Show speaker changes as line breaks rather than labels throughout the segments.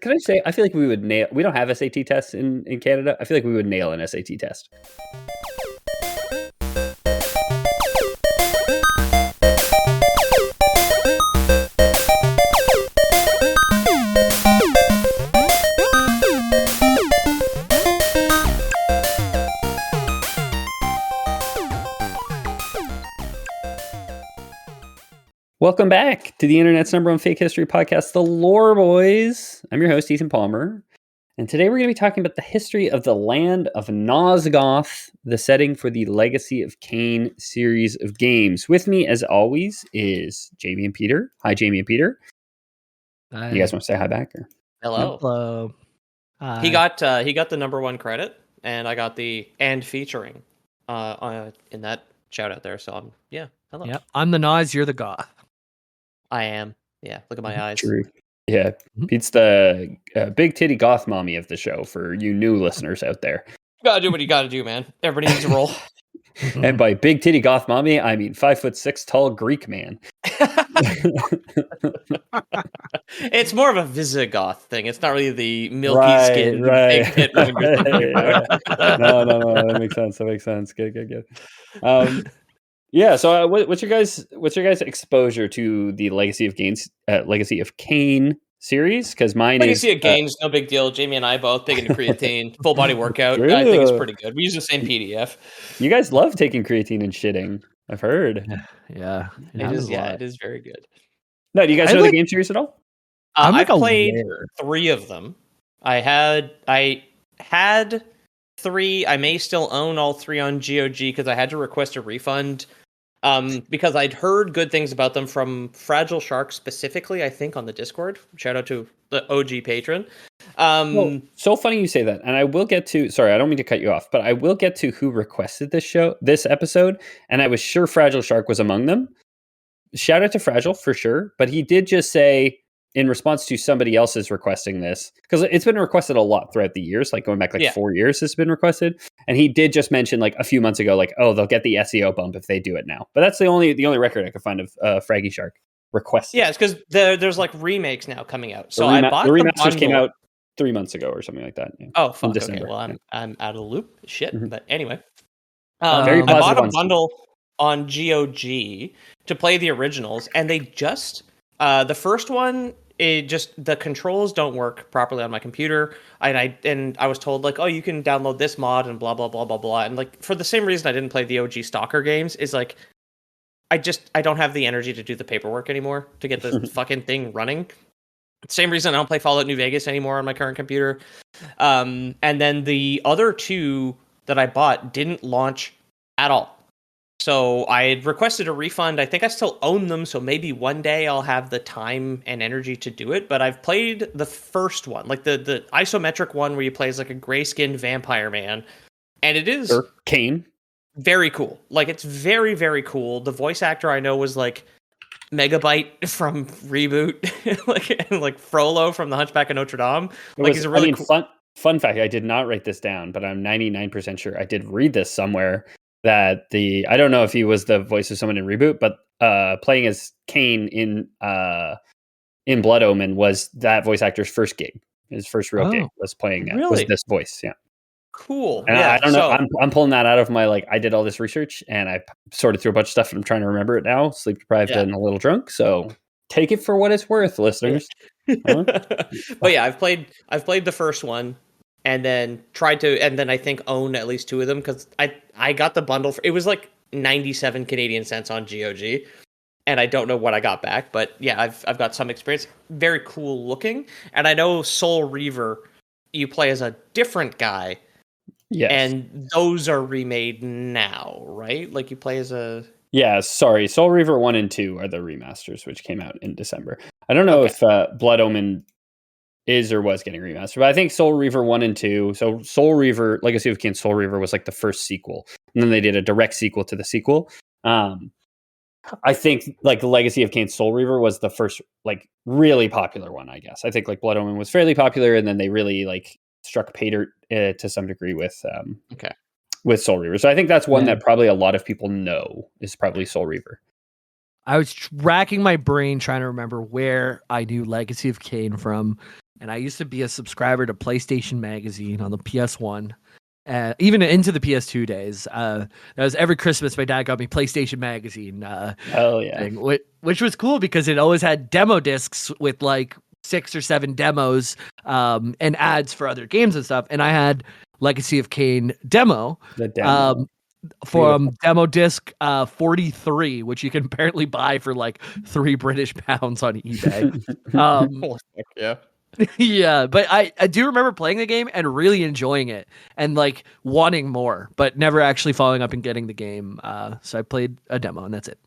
Can I say, I feel like we would nail, we don't have SAT tests in Canada. I feel like we would nail an SAT test. Welcome back to the internet's number one fake history podcast, The Lore Boys. I'm your host, Ethan Palmer. And today we're going to be talking about the history of the land of Nosgoth, the setting for the Legacy of Kain series of games. With me, as always, is Jamie and Peter. Hi, Jamie and Peter.
Hi.
You guys want to say hi back? Or?
Hello.
Hello. Hi.
He got the number one credit, and I got the and featuring in that shout out there. So hello.
Yep. I'm the Nas, you're the Goth.
I am. Yeah, look at my eyes.
True. Yeah, Pete's the big titty goth mommy of the show for you new listeners out there.
You gotta do what you gotta do, man. Everybody needs a role.
And by big titty goth mommy, I mean 5'6" tall Greek man.
It's more of a Visigoth thing. It's not really the milky skin, big tit woman you're talking about.
No, that makes sense. Good. Yeah. So, what's your guys' exposure to the Legacy of Kain series? Because mine
Legacy
is
of Games, no big deal. Jamie and I both big into creatine, full body workout. Really? I think it's pretty good. We use the same PDF.
You guys love taking creatine and shitting. I've heard.
Yeah,
it is very good.
No, do you guys know the game series at all?
I played 3 of them. I had 3. I may still own all 3 on GOG because I had to request a refund. Because I'd heard good things about them from Fragile Shark specifically, I think, on the Discord. Shout out to the OG patron.
Well, so funny you say that. And I will get to, sorry, I don't mean to cut you off, but I will get to who requested this episode. And I was sure Fragile Shark was among them. Shout out to Fragile for sure. But he did just say, in response to somebody else's requesting this, because it's been requested a lot throughout the years, like going back 4 years has been requested. And he did just mention like a few months ago, like, oh, they'll get the SEO bump if they do it now. But that's the only record I could find of Fraggy Shark requested.
Yeah, it's because there's like remakes now coming out. So I bought
the remasters came out 3 months ago or something like that. Yeah.
Oh, fuck. Okay, well, I'm out of the loop. Shit.
Mm-hmm.
But anyway,
I
bought a bundle on GOG to play the originals, and they just the first one. The controls don't work properly on my computer, and I was told like, oh, you can download this mod and blah blah blah blah blah, and like for the same reason I didn't play the OG Stalker games is like, I don't have the energy to do the paperwork anymore to get the fucking thing running. Same reason I don't play Fallout New Vegas anymore on my current computer. And then the other 2 that I bought didn't launch at all. So I had requested a refund. I think I still own them, so maybe one day I'll have the time and energy to do it. But I've played the first one, like the isometric one where you play as like a gray-skinned vampire man. And it is
Kain.
Very cool. Like, it's very, very cool. The voice actor I know was like Megabyte from Reboot, like Frollo from The Hunchback of Notre Dame. He's a really cool...
Fun fact, I did not write this down, but I'm 99% sure I did read this somewhere. That I don't know if he was the voice of someone in Reboot, but playing as Kain in Blood Omen was that voice actor's first gig. His first real gig was playing was this voice. Yeah,
cool.
And I don't know. I'm pulling that out of my I did all this research and I sorted through a bunch of stuff and I'm trying to remember it now. Sleep deprived and a little drunk, so take it for what it's worth, listeners.
But yeah, I've played the first one. And then I think own at least 2 of them because I got the bundle. It was like 97 Canadian cents on GOG, and I don't know what I got back. But yeah, I've got some experience. Very cool looking, and I know Soul Reaver, you play as a different guy.
Yes,
and those are remade now, right? Like you play as a.
Yeah, sorry, Soul Reaver 1 and 2 are the remasters, which came out in December. I don't know if Blood Omen is or was getting remastered, but I think Soul Reaver 1 and 2. So Soul Reaver, Legacy of Kain Soul Reaver was like the first sequel, and then they did a direct sequel to the sequel. I think like Legacy of Kain Soul Reaver was the first like really popular one, I guess. I think like Blood Omen was fairly popular, and then they really like struck pay dirt to some degree with Soul Reaver. So I think that's one that probably a lot of people know is probably Soul Reaver.
I was racking my brain trying to remember where I knew Legacy of Kain from. and I used to be a subscriber to PlayStation Magazine on the PS1. Even into the PS2 days, that was every Christmas. My dad got me PlayStation Magazine.
Oh yeah,
thing, which was cool because it always had demo discs with like 6 or 7 demos, and ads for other games and stuff. And I had Legacy of Kain demo,
the demo.
from demo disc 43, which you can apparently buy for like £3 on eBay.
Holy fuck, yeah.
Yeah, but I do remember playing the game and really enjoying it and like wanting more, but never actually following up and getting the game. So I played a demo and that's it.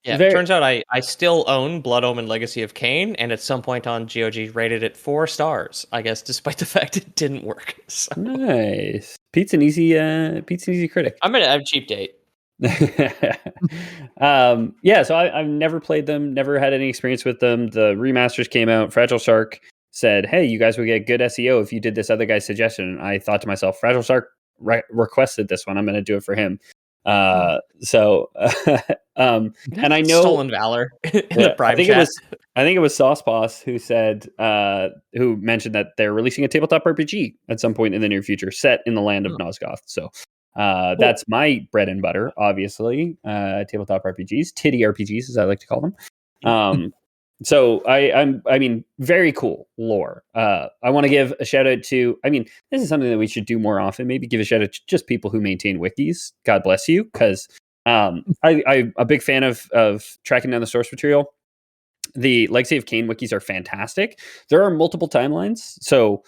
Yeah, it turns out I still own Blood Omen Legacy of Kain, and at some point on GOG rated it 4 stars, I guess, despite the fact it didn't work. So.
Nice. Pete's an easy critic.
I'm a cheap date.
Yeah, so I've never played them, never had any experience with them. The remasters came out. Fragile Shark said, "Hey, you guys would get good SEO if you did this other guy's suggestion." And I thought to myself, Fragile Shark requested this one. I'm going to do it for him. And I know
Stolen Valor in the private chat.
I think it was Sauce Boss who said, who mentioned that they're releasing a tabletop RPG at some point in the near future, set in the land of Nosgoth. So that's my bread and butter, obviously. Tabletop RPGs, titty RPGs, as I like to call them. So I mean, very cool lore. I want to give a shout out to, this is something that we should do more often. Maybe give a shout out to just people who maintain wikis. God bless you. Cause, I'm a big fan of tracking down the source material. The Legacy of Kain wikis are fantastic. There are multiple timelines. So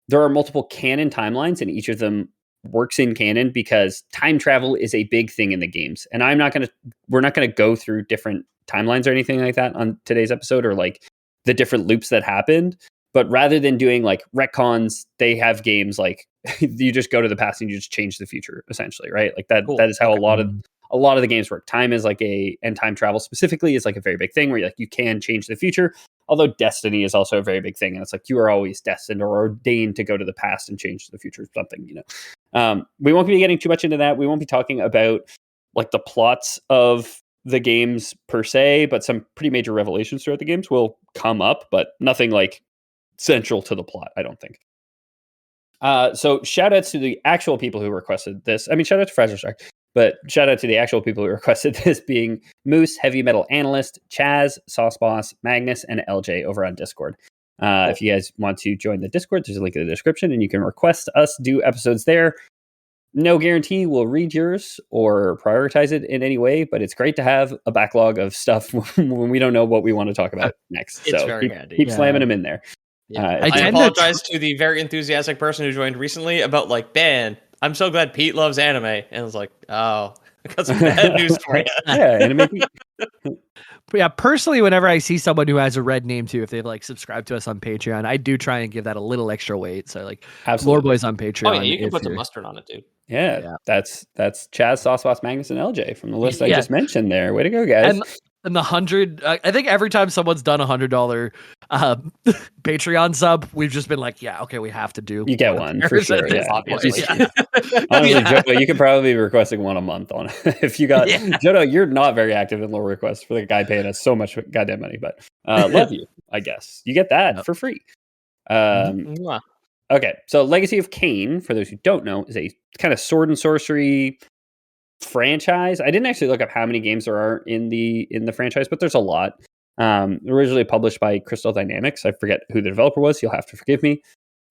there are multiple canon timelines, and each of them works in canon because time travel is a big thing in the games. And we're not going to go through different timelines or anything like that on today's episode, or like the different loops that happened. But rather than doing like retcons, they have games like you just go to the past and you just change the future, essentially, right? Like that. Cool. That is how a lot of the games work. Time is like and time travel specifically is like a very big thing where you can change the future. Although destiny is also a very big thing, and it's like you are always destined or ordained to go to the past and change the future or something. We won't be getting too much into that. We won't be talking about like the plots of the games per se, but some pretty major revelations throughout the games will come up, but nothing like central to the plot, I don't think. So shout outs to the actual people who requested this. Shout out to Fragile Shark, but shout out to the actual people who requested this, being Moose, Heavy Metal Analyst, Chaz, Sauce Boss, Magnus, and LJ over on Discord. Cool. If you guys want to join the Discord, there's a link in the description, and you can request us do episodes there. No guarantee we'll read yours or prioritize it in any way, but it's great to have a backlog of stuff when we don't know what we want to talk about next.
It's
so
very handy.
Keep slamming them in there.
Yeah. I apologize to the very enthusiastic person who joined recently about like, Ben, I'm so glad Pete loves anime. And I was like, oh, I got some bad news for you.
Yeah, anime Pete.
But yeah, personally, whenever I see someone who has a red name too, if they've like subscribed to us on Patreon, I do try and give that a little extra weight. So like, Lore Boys on Patreon.
Oh yeah, you can put some mustard on it, dude.
Yeah. That's Chaz, Saucebot, Magnus, and LJ from the list I just mentioned there. Way to go, guys.
And the 100, I think every time someone's done $100 Patreon sub, we've just been like, yeah, okay, we have to do.
You get one for sure. Yeah.
Obviously.
Honestly, Jodo, you could probably be requesting one a month on it. If you got Jodo, you're not very active in lore requests for the guy paying us so much goddamn money, but love you, I guess. You get that for free. Okay, so Legacy of Kain, for those who don't know, is a kind of sword and sorcery franchise. I didn't actually look up how many games there are in the franchise, but there's a lot. Originally published by Crystal Dynamics. I forget who the developer was. You'll have to forgive me.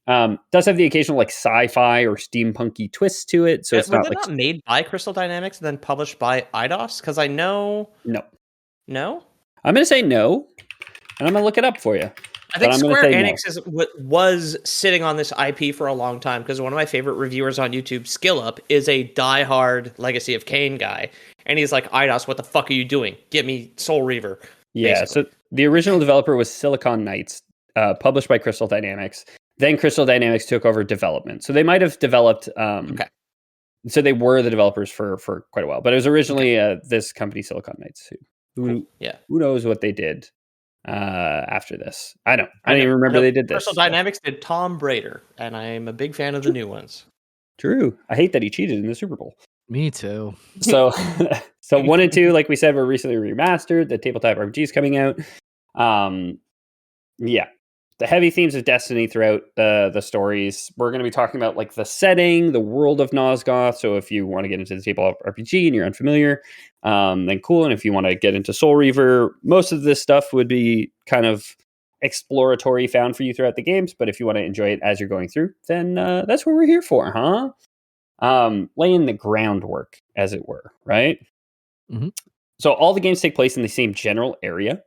Does have the occasional like sci-fi or steampunky twist to it. So it's
not made by Crystal Dynamics and then published by Eidos? Because I know.
No.
I'm
going to say no, and I'm going to look it up for you.
I think Square Enix was sitting on this IP for a long time, because one of my favorite reviewers on YouTube, SkillUp, is a diehard Legacy of Kain guy. And he's like, Eidos, what the fuck are you doing? Get me Soul Reaver.
Yeah, basically. So the original developer was Silicon Knights, published by Crystal Dynamics. Then Crystal Dynamics took over development. So they might have developed... So they were the developers for quite a while. But it was originally this company, Silicon Knights, who knows what they did after this. I don't even remember they did this.
Crystal Dynamics did Tom Brady, and I'm a big fan of the new ones.
True. I hate that he cheated in the Super Bowl.
Me too.
So 1 and 2, like we said, were recently remastered. The tabletop RPG is coming out. the heavy themes of Destiny throughout the stories. We're going to be talking about like the setting, the world of Nosgoth. So if you want to get into the tabletop RPG and you're unfamiliar, then cool. And if you want to get into Soul Reaver, most of this stuff would be kind of exploratory found for you throughout the games. But if you want to enjoy it as you're going through, then that's what we're here for, huh? Laying the groundwork, as it were, right?
Mm-hmm.
So all the games take place in the same general area.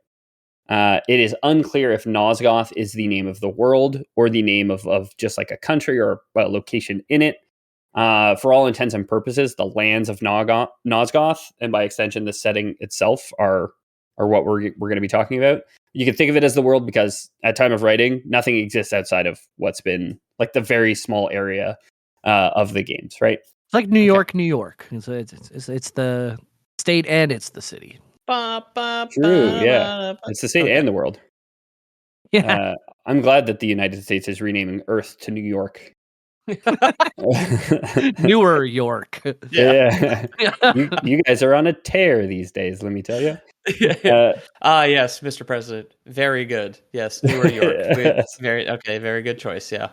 It is unclear if Nosgoth is the name of the world or the name of just like a country or a location in it. For all intents and purposes, the lands of Nosgoth, and by extension, the setting itself, are what we're going to be talking about. You can think of it as the world because at time of writing, nothing exists outside of what's been like the very small area of the games, right?
It's like New York, New York. It's the state and it's the city.
True, yeah. It's the state and the world.
Yeah.
I'm glad that the United States is renaming Earth to New York.
Newer York.
Yeah. You guys are on a tear these days, let me tell you.
Yes, Mr. President. Very good. Yes, Newer York.
Yes.
Very good choice. Yeah.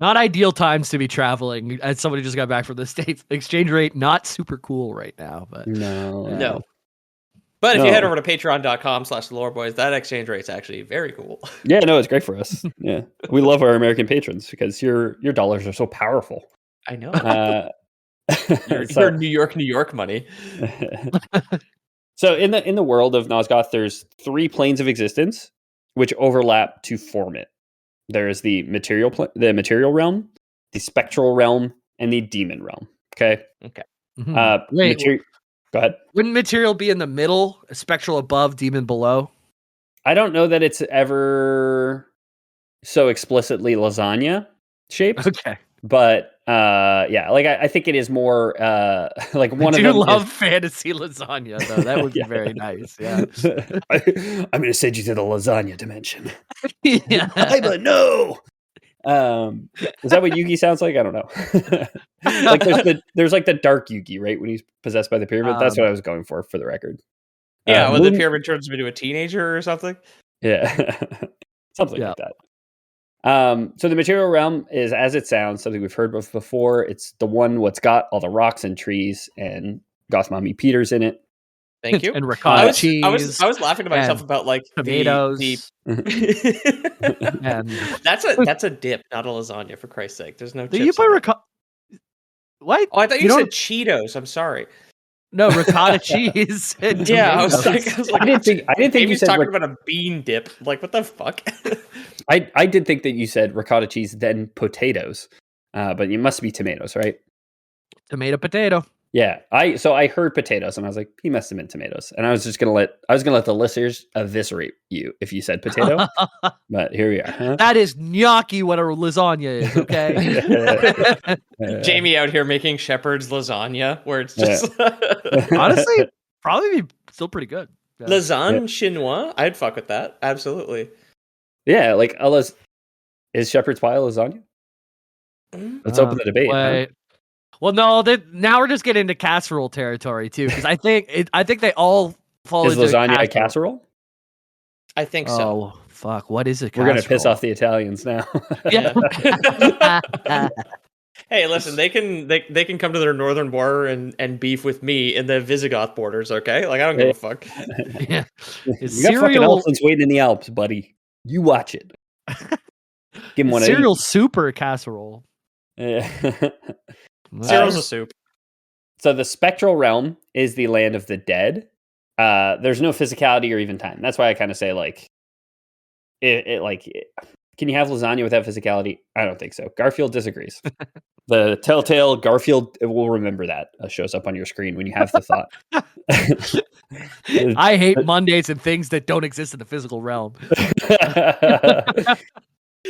Not ideal times to be traveling. As somebody just got back from the States, exchange rate not super cool right now. But
no. But if you head over to patreon.com/loreboys, that exchange rate's actually very cool.
Yeah, no, it's great for us. Yeah, we love our American patrons because your dollars are so powerful.
I know. Your New York money.
So in the world of Nosgoth, there's 3 planes of existence which overlap to form it. There's the material realm, the spectral realm, and the demon realm. Okay.
Mm-hmm. Wait,
go ahead.
Wouldn't material be in the middle, spectral above, demon below?
I don't know that it's ever so explicitly lasagna shaped.
Okay.
But yeah, like I think it is more like one of them.
I do love fantasy lasagna though. That would be very nice. Yeah.
I'm going to send you to the lasagna dimension.
Yeah.
But no. Is that what Yugi sounds like? I don't know. Like there's like the dark Yugi, right? When he's possessed by the pyramid. That's what I was going for the record.
Yeah, when the pyramid turns him into a teenager or something.
Yeah. Something like that. So the material realm is, as it sounds, something we've heard of before. It's the one what's got all the rocks and trees and Gothmami Peters in it.
Thank you.
And ricotta cheese.
I was laughing to myself about like
tomatoes.
And that's a dip, not a lasagna, for Christ's sake. There's no.
Do you put ricotta? What?
Oh, I thought you said Cheetos. I'm sorry.
No, ricotta cheese.
Yeah, I was like,
I didn't think you said
talking about a bean dip. Like, what the fuck?
I did think that you said ricotta cheese, then potatoes, but you must be tomatoes, right?
Tomato, potato.
Yeah, I heard potatoes, and I was like, he must have meant tomatoes, and I was gonna let the listeners eviscerate you if you said potato, but here we are. Huh?
That is gnocchi. What a lasagna is, okay?
Jamie out here making shepherd's lasagna, where it's just
honestly probably be still pretty good.
Yeah. Lasagne chinois, I'd fuck with that, absolutely.
Yeah, like is shepherd's pie a lasagna? Let's open the debate. Huh?
Well, no. Now we're just getting into casserole territory too, because I think they all fall into
lasagna a casserole.
I think so.
Oh fuck! What is it?
We're gonna piss off the Italians now.
Yeah. Hey, listen, they can come to their northern border and beef with me in the Visigoth borders. Okay, like I don't give a fuck.
Yeah,
you got fucking elephants waiting in the Alps, buddy. You watch it. Give him one.
Cereal soup or casserole.
Yeah.
Cereal's a soup.
So the spectral realm is the land of the dead. There's no physicality or even time. That's why I kind of say like, can you have lasagna without physicality? I don't think so. Garfield disagrees. The telltale Garfield will remember that shows up on your screen when you have the thought.
I hate Mondays and things that don't exist in the physical realm.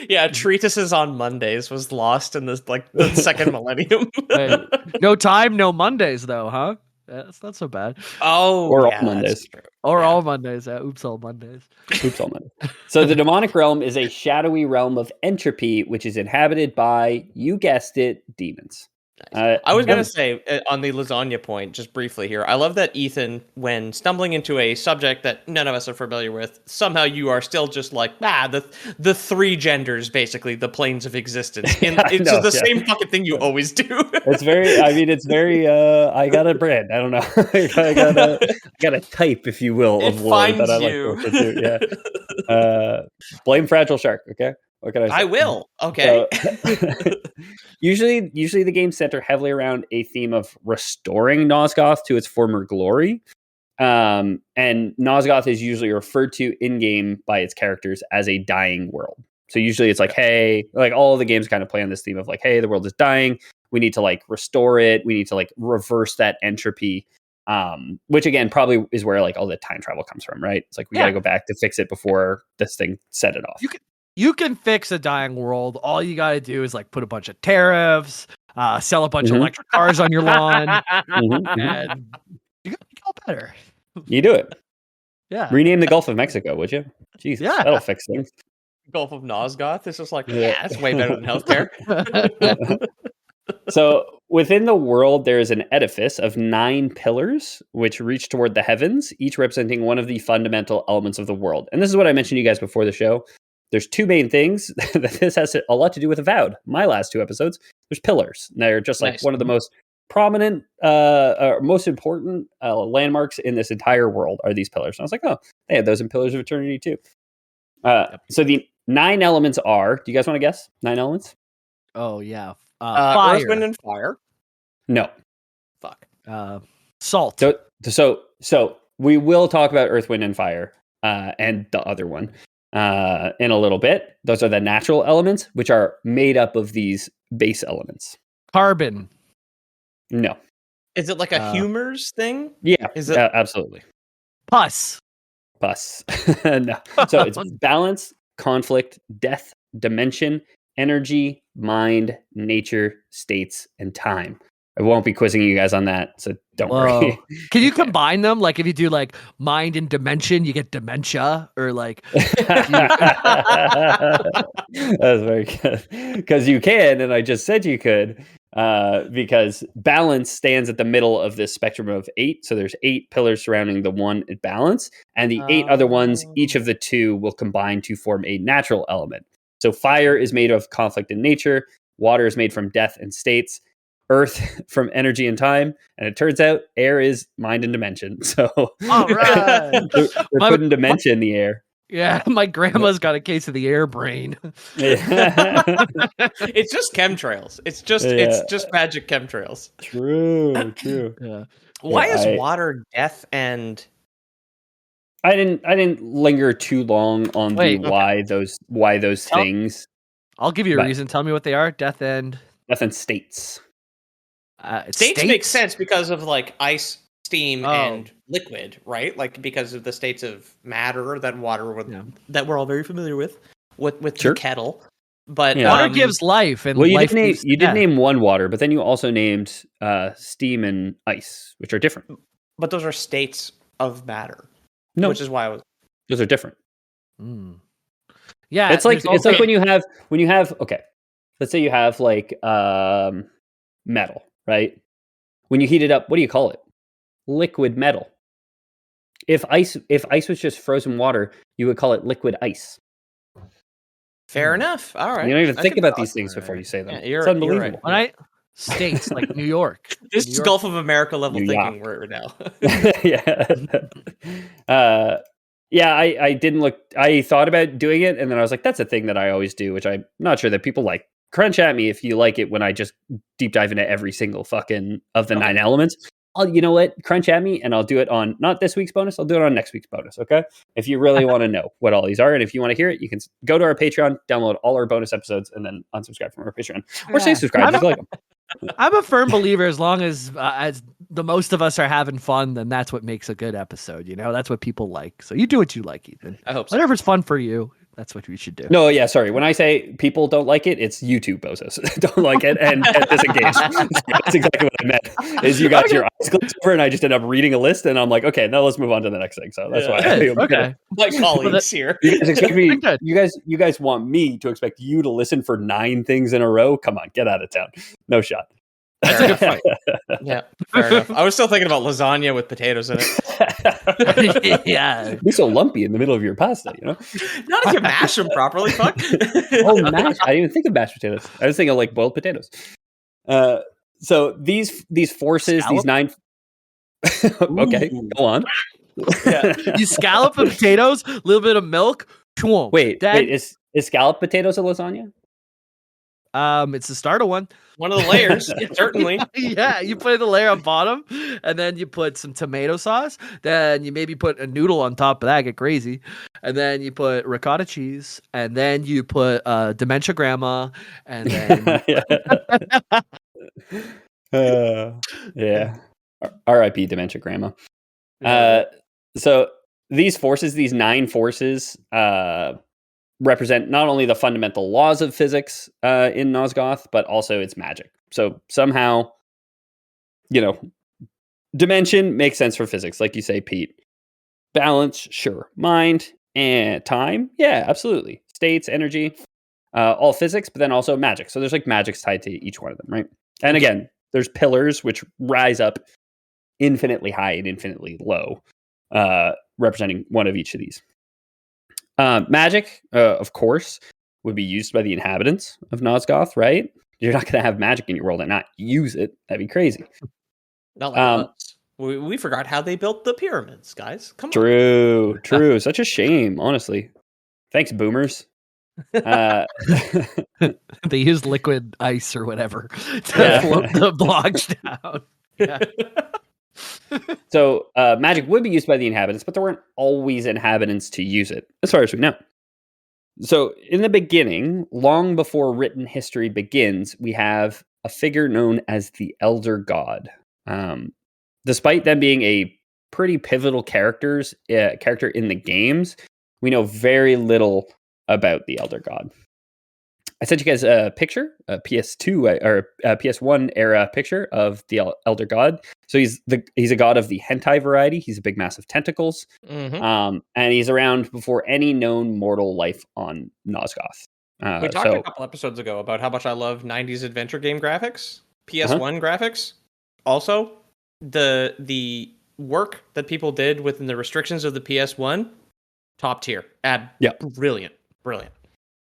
Yeah, treatises on Mondays was lost in this like the second millennium.
Hey, no time, no Mondays though, huh? That's not so bad.
Oh,
or all Mondays.
Or all Mondays. Oops, all Mondays.
Oops, all Mondays. So the demonic realm is a shadowy realm of entropy, which is inhabited by, you guessed it, demons.
I was gonna say on the lasagna point, just briefly here. I love that Ethan, when stumbling into a subject that none of us are familiar with, somehow you are still just like the three genders, basically the planes of existence. It's just the same fucking thing you always do.
It's very. I mean, it's very. I got a brand. I don't know. I got a type, if you will, of lore that I like to do. Yeah. Blame Fragile Shark. Okay. What can I say?
I will. Okay.
So, usually the games center heavily around a theme of restoring Nosgoth to its former glory. And Nosgoth is usually referred to in game by its characters as a dying world. So usually it's like, hey, like all of the games kind of play on this theme of like, hey, the world is dying. We need to like restore it. We need to like reverse that entropy. Which again probably is where like all the time travel comes from, right? It's like we got to go back to fix it before this thing set it off.
You can fix a dying world. All you got to do is like put a bunch of tariffs, sell a bunch of electric cars on your lawn, and you got to make it all better.
You do it.
Yeah.
Rename the Gulf of Mexico, would you? Jesus, that'll fix things.
Gulf of Nosgoth. It's just like, that's way better than healthcare.
So within the world, there is an edifice of 9 pillars which reach toward the heavens, each representing one of the fundamental elements of the world. And this is what I mentioned to you guys before the show. There's 2 main things that this has a lot to do with Avowed. My last 2 episodes, there's pillars. And they're just like one of the most prominent, most important landmarks in this entire world are these pillars. And I was like, oh, they had those in Pillars of Eternity too. So the 9 elements are, do you guys want to guess? 9 elements?
Oh, yeah.
Fire. Earth, wind, and fire.
No.
Fuck.
Salt.
So we will talk about Earth, Wind, and Fire and the other one in a little bit. Those are the natural elements, which are made up of these base elements.
Carbon.
No.
Is it like a humors thing?
Yeah.
Is it
absolutely.
Pus.
No. So it's balance, conflict, death, dimension, energy, mind, nature, states, and time. I won't be quizzing you guys on that, so don't worry.
Can you combine them? Like if you do like mind and dimension, you get dementia, or like.
That's very good because you can, and I just said you could. Because balance stands at the middle of this spectrum of 8. So there's 8 pillars surrounding the one at balance, and the 8 other ones, each of the 2 will combine to form a natural element. So fire is made of conflict and nature, water is made from death and states, earth from energy and time, and it turns out air is mind and dimension. So
all right.
they're putting dimension in the air.
Yeah, my grandma's got a case of the air brain.
It's just chemtrails. It's just magic chemtrails.
True.
Yeah.
Why is water death and?
I didn't linger too long on why those things.
I'll give you a reason. Tell me what they are. Death and
states.
States make sense because of like ice, steam, and liquid, right? Like because of the states of matter that water that we're all very familiar with the kettle. But
water gives life, and
you did name one water, but then you also named steam and ice, which are different.
But those are states of matter.
No,
which is why
those are different.
Yeah,
it's like when you have okay, let's say you have like metal, right? When you heat it up, what do you call it? Liquid metal. If ice was just frozen water, you would call it liquid ice.
Fair enough. All right.
You don't even think about these things before you say them.
Yeah,
it's unbelievable.
Right. States like New York.
This is Gulf of America level thinking right now.
I didn't look. I thought about doing it, and then I was like, "That's a thing that I always do," which I'm not sure that people like. Crunch at me if you like it when I just deep dive into every single fucking of the 9 elements. You know what? Crunch at me, and I'll do it on not this week's bonus. I'll do it on next week's bonus. Okay. If you really want to know what all these are, and if you want to hear it, you can go to our Patreon, download all our bonus episodes, and then unsubscribe from our Patreon, or stay subscribed if you like them.
I'm a firm believer as long as the most of us are having fun, then that's what makes a good episode. You know, that's what people like. So you do what you like, Ethan.
I hope so.
Whatever's fun for you, that's what we should do.
No, yeah, sorry. When I say people don't like it, it's YouTube bozos don't like it and disengage. That's exactly what I meant. Is you got your eyes glazed over, and I just end up reading a list, and I'm like, okay, now let's move on to the next thing. So that's why.
Okay.
My colleagues here.
You guys expect me? You guys want me to expect you to listen for 9 things in a row? Come on, get out of town. No shot.
That's a good fight.
Yeah, fair enough. I was still thinking about lasagna with potatoes in it.
Yeah.
Be so lumpy in the middle of your pasta, you know?
Not if you mash them properly. Fuck.
Oh, mash! I didn't even think of mashed potatoes. I was thinking of like boiled potatoes. So these forces,
Scallop?
these 9. Okay,
Ooh.
go on.
Yeah.
You scallop the potatoes, a little bit of milk.
Wait,
Then,
is scalloped potatoes a lasagna?
it's the start of one.
One of the layers, certainly.
Yeah, you put the layer on bottom, and then you put some tomato sauce. Then you maybe put a noodle on top of that, get crazy. And then you put ricotta cheese, and then you put dementia grandma, and then
Yeah. R.I.P. dementia grandma.
Yeah,
So these forces, these 9 forces, represent not only the fundamental laws of physics in Nosgoth, but also its magic. So somehow, dimension makes sense for physics, like you say, Pete. Balance, sure. Mind and time, yeah, absolutely. States, energy, all physics, but then also magic. So there's like magics tied to each one of them, right? And again, there's pillars which rise up infinitely high and infinitely low, representing one of each of these. Magic, of course, would be used by the inhabitants of Nosgoth, right? You're not going to have magic in your world and not use it. That'd be crazy.
not like us. We forgot how they built the pyramids, guys. Come on.
True. Such a shame, honestly. Thanks, boomers.
they use liquid ice or whatever to float the blocks down. Yeah.
So magic would be used by the inhabitants, but there weren't always inhabitants to use it, as far as we know. So in the beginning, long before written history begins, we have a figure known as the Elder God. Despite them being a pretty pivotal character in the games, we know very little about the Elder God. I sent you guys a picture, a PS2 or a PS1 era picture of the Elder God. So he's a god of the hentai variety. He's a big, massive tentacles, and he's around before any known mortal life on Nosgoth.
We talked a couple episodes ago about how much I love 90s adventure game graphics, PS1 graphics. Also, the work that people did within the restrictions of the PS1, top tier. Brilliant.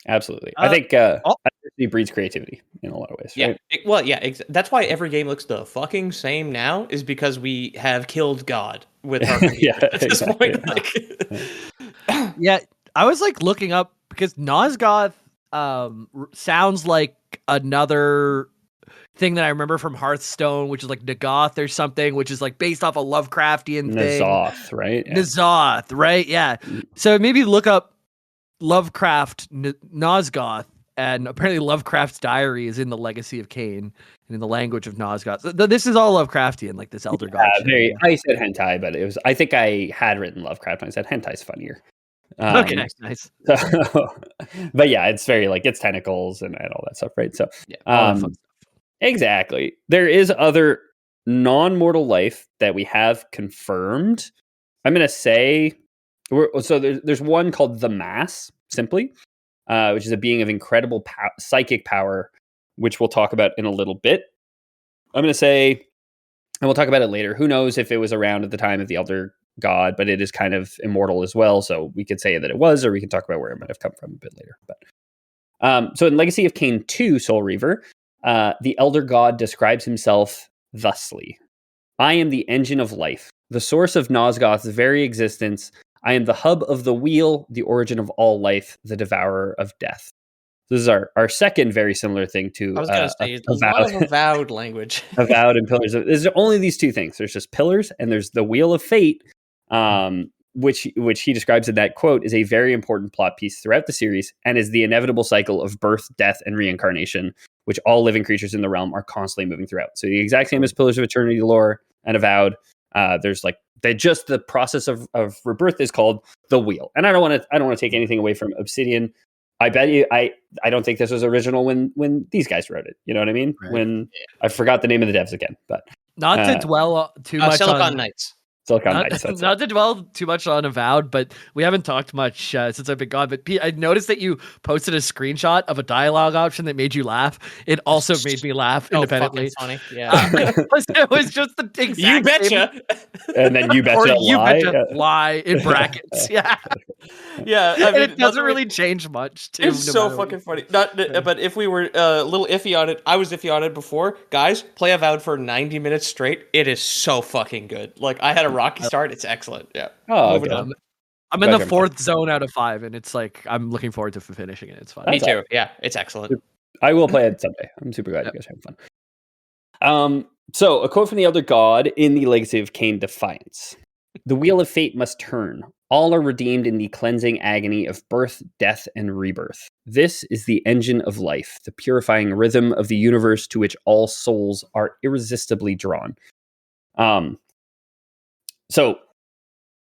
Absolutely. I think diversity breeds creativity in a lot of ways.
Yeah.
Right?
That's why every game looks the fucking same now, is because we have killed God with our at this point.
Yeah, I was like looking up because Nosgoth sounds like another thing that I remember from Hearthstone, which is like Nagoth or something, which is like based off a Lovecraftian thing.
Nazoth, right?
Yeah. Nazoth, right? Yeah. So maybe look up Lovecraft Nosgoth, and apparently Lovecraft's diary is in the Legacy of Kain and in the language of Nosgoth. This is all Lovecraftian, like this Elder God.
I said hentai, but I think I had written Lovecraft and I said hentai's funnier.
Okay, nice.
But yeah, it's very like it's tentacles and all that stuff, right? So exactly. There is other non-mortal life that we have confirmed. I'm gonna say there's one called the Mass, simply, which is a being of incredible psychic power, which we'll talk about in a little bit. I'm going to say, and we'll talk about it later, who knows if it was around at the time of the Elder God, but it is kind of immortal as well, so we could say that it was, or we can talk about where it might have come from a bit later. But so in Legacy of Kain 2, Soul Reaver, the Elder God describes himself thusly: I am the engine of life, the source of Nosgoth's very existence. I am the hub of the wheel, the origin of all life, the devourer of death. This is our second very similar thing to
I was going to say a lot of avowed language.
Avowed and pillars. There's only these two things. There's just pillars and there's the wheel of fate, which he describes in that quote is a very important plot piece throughout the series and is the inevitable cycle of birth, death, and reincarnation, which all living creatures in the realm are constantly moving throughout. So the exact same as Pillars of Eternity lore and Avowed. There's like the process of rebirth is called the wheel. And I don't want to take anything away from Obsidian. I bet you I don't think this was original when these guys wrote it. You know what I mean? Right. I forgot the name of the devs again, but
not to dwell too much
Silicon
on
Knights.
Silicon Knights. That's
Not to dwell too much on Avowed, but we haven't talked much since I've been gone. But Pete, I noticed that you posted a screenshot of a dialogue option that made you laugh. It also made me laugh independently.
Fucking funny. Yeah.
It was just the exact
You betcha.
And then you
or
betcha
you
lie.
betcha lie in brackets. Yeah.
Yeah. I
And
mean,
it doesn't really change much. Too,
It's
no
so
matter what.
fucking funny. But if we were a little iffy on it, I was iffy on it before. Guys, play Avowed for 90 minutes straight. It is so fucking good. Like, I had a rocky start. It's excellent. Yeah.
Oh,
Moving
okay.
on.
I'm in the 4th zone out of 5, and it's like I'm looking forward to finishing it. It's fun.
Me too. Yeah, it's excellent.
I will play it someday. I'm super glad you guys are having fun. So a quote from the Elder God in the Legacy of Kain Defiance. The wheel of fate must turn. All are redeemed in the cleansing agony of birth, death, and rebirth. This is the engine of life, the purifying rhythm of the universe to which all souls are irresistibly drawn. So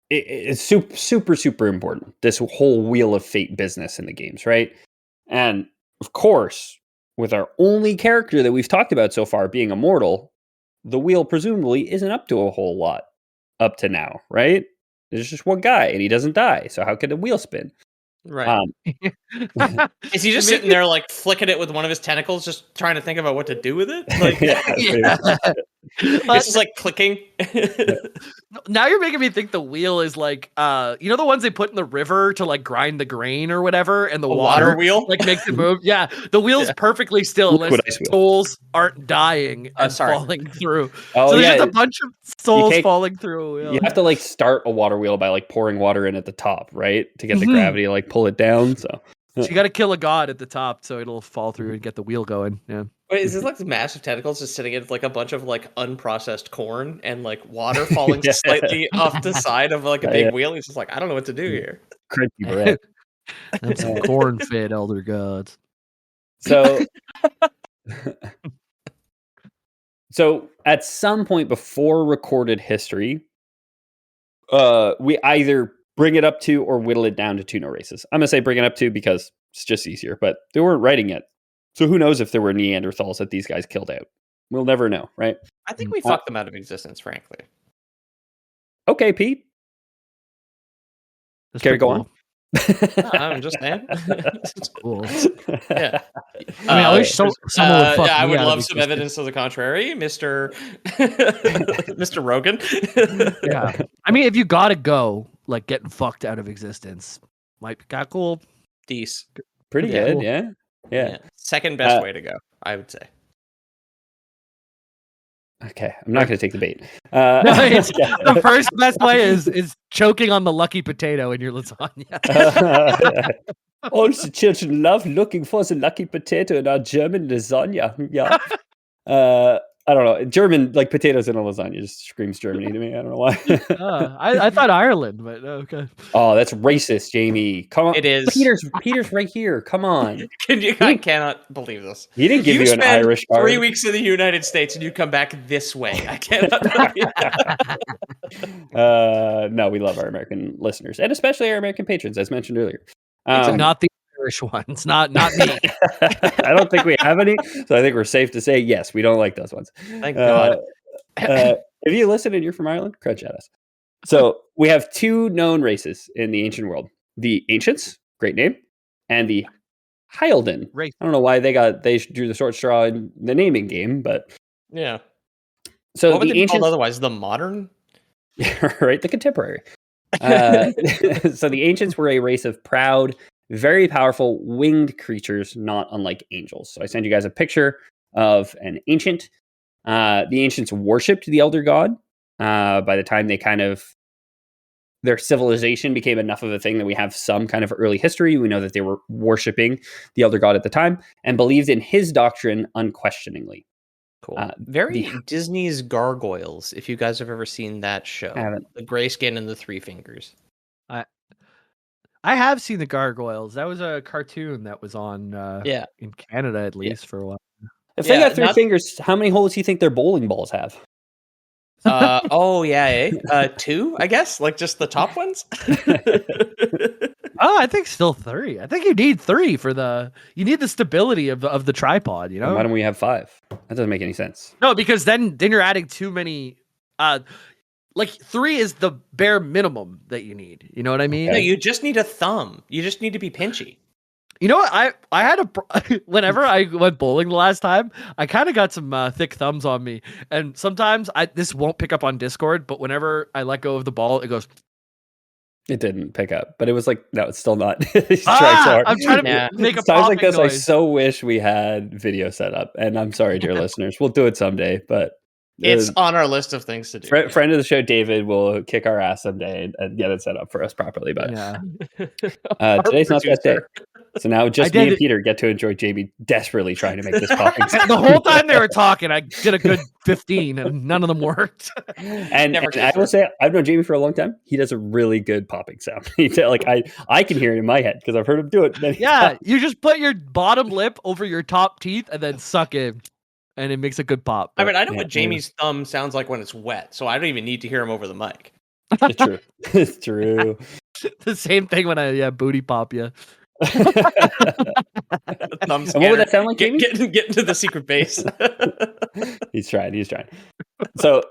it's super, super important, this whole wheel of fate business in the games, right? And of course, with our only character that we've talked about so far being immortal, the wheel presumably isn't up to a whole lot up to now, right? There's just one guy and he doesn't die. So how can the wheel spin?
Right. Is he just sitting there like flicking it with one of his tentacles, just trying to think about what to do with it? Like, it's just like clicking.
Now you're making me think the wheel is like, you know, the ones they put in the river to like grind the grain or whatever, and the water
wheel
like makes it move. Yeah, the wheel's perfectly still unless souls aren't dying and falling through.
Oh,
so there's just a bunch of souls falling through a wheel.
You have to like start a water wheel by like pouring water in at the top, right? To get the gravity to like pull it down. So
you got to kill a god at the top so it'll fall through and get the wheel going. Yeah.
Wait, is this like massive tentacles just sitting in like a bunch of like unprocessed corn and like water falling slightly off the side of like a big wheel? He's just like, I don't know what to do here.
Cranky bread.
That's some corn-fed elder gods.
So, so at some point before recorded history, we either bring it up to or whittle it down to 2 no races. I'm gonna say bring it up to because it's just easier, but they weren't writing it. So who knows if there were Neanderthals that these guys killed out? We'll never know, right?
I think we fucked them out of existence, frankly.
Okay, Pete. Care to go on?
I'm just saying.
Cool.
Yeah.
I mean, at least someone would fuck
I
me
would
out
love
of
some
existence.
evidence to the contrary, Mr. Mr. Rogan.
Yeah. I mean, if you gotta go, like getting fucked out of existence might be kind of cool.
Decent.
Pretty good,
cool.
yeah.
Second best way to go, I would say.
Okay, I'm not going to take the bait.
The first best way is choking on the lucky potato in your lasagna.
All the children love looking for the lucky potato in our German lasagna. Yeah. I don't know. German, like potatoes in a lasagna, just screams Germany to me. I don't know why.
I thought Ireland, but okay.
Oh, that's racist, Jamie. Come on.
It is.
Peter's right here. Come on.
I cannot believe this.
He didn't give you an Irish card.
3 weeks in the United States and you come back this way. I cannot believe that.
No, we love our American listeners, and especially our American patrons, as mentioned earlier.
Not the Irish ones, not me.
I don't think we have any, so I think we're safe to say yes, we don't like those ones.
Thank God.
If you listen and you're from Ireland, crunch at us. So we have 2 known races in the ancient world: the Ancients, great name, and the Hyalden.
Race.
I don't know why they drew the short straw in the naming game, but
yeah.
So
what would
the
they be
Ancients,
called otherwise? The modern?
right? The contemporary. So the Ancients were a race of proud, very powerful winged creatures, not unlike angels. So I sent you guys a picture of an ancient. The ancients worshipped the elder god. By the time their civilization became enough of a thing that we have some kind of early history, we know that they were worshipping the elder god at the time and believed in his doctrine unquestioningly.
Cool. Very Disney's Gargoyles, if you guys have ever seen that show. The gray skin and the 3 fingers.
I have seen the Gargoyles. That was a cartoon that was on in Canada at least for a while.
If they got 3 fingers, how many holes do you think their bowling balls have?
2, I guess, like just the top ones.
I think still 3. I think you need 3 you need the stability of the tripod, you know?
And why don't we have 5? That doesn't make any sense.
No, because then you're adding too many like 3 is the bare minimum that you need. You know what I mean?
No, you just need a thumb. You just need to be pinchy.
You know what? I had whenever I went bowling the last time, I kind of got some thick thumbs on me, and sometimes this won't pick up on Discord, but whenever I let go of the ball, it goes.
It didn't pick up, but it was like, no, it's still not. He's trying so hard.
I'm trying to make a
times like this.
noise.
I so wish we had video set up, and I'm sorry, dear listeners. We'll do it someday, but
it's on our list of things to do.
Friend of the show, David, will kick our ass someday and get it set up for us properly. But today's not that day. So now just me and Peter get to enjoy Jamie desperately trying to make this popping sound.
The whole time they were talking, I did a good 15 and none of them worked.
and I will say, I've known Jamie for a long time. He does a really good popping sound. Like I can hear it in my head because I've heard him do it many times.
You just put your bottom lip over your top teeth and then suck in. And it makes a good pop.
I mean, I know what Jamie's thumb sounds like when it's wet, so I don't even need to hear him over the mic.
It's true. It's true.
The same thing when I booty pop you.
And what would that sound like, Jamie?
Get into the secret base.
He's trying. So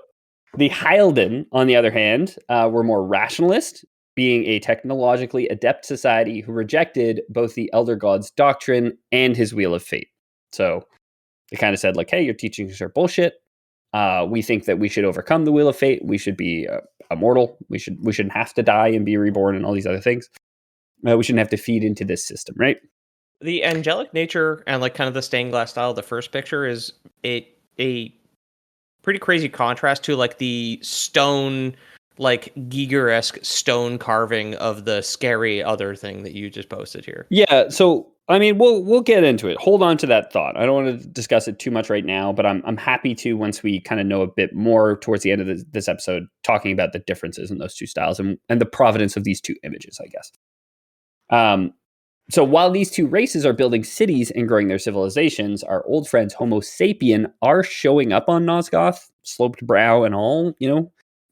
the Hylden, on the other hand, were more rationalist, being a technologically adept society who rejected both the Elder God's doctrine and his Wheel of Fate. So they kind of said, like, hey, your teachings are bullshit. We think that we should overcome the Wheel of Fate. We should be immortal. We shouldn't have to die and be reborn and all these other things. We shouldn't have to feed into this system, right?
The angelic nature and like kind of the stained glass style of the first picture is a pretty crazy contrast to like the stone, like Giger-esque stone carving of the scary other thing that you just posted here.
Yeah, so I mean, we'll get into it. Hold on to that thought. I don't want to discuss it too much right now, but I'm happy to once we kind of know a bit more towards the end of this episode, talking about the differences in those two styles and the provenance of these two images, I guess. So while these two races are building cities and growing their civilizations, our old friends Homo sapien are showing up on Nosgoth, sloped brow and all,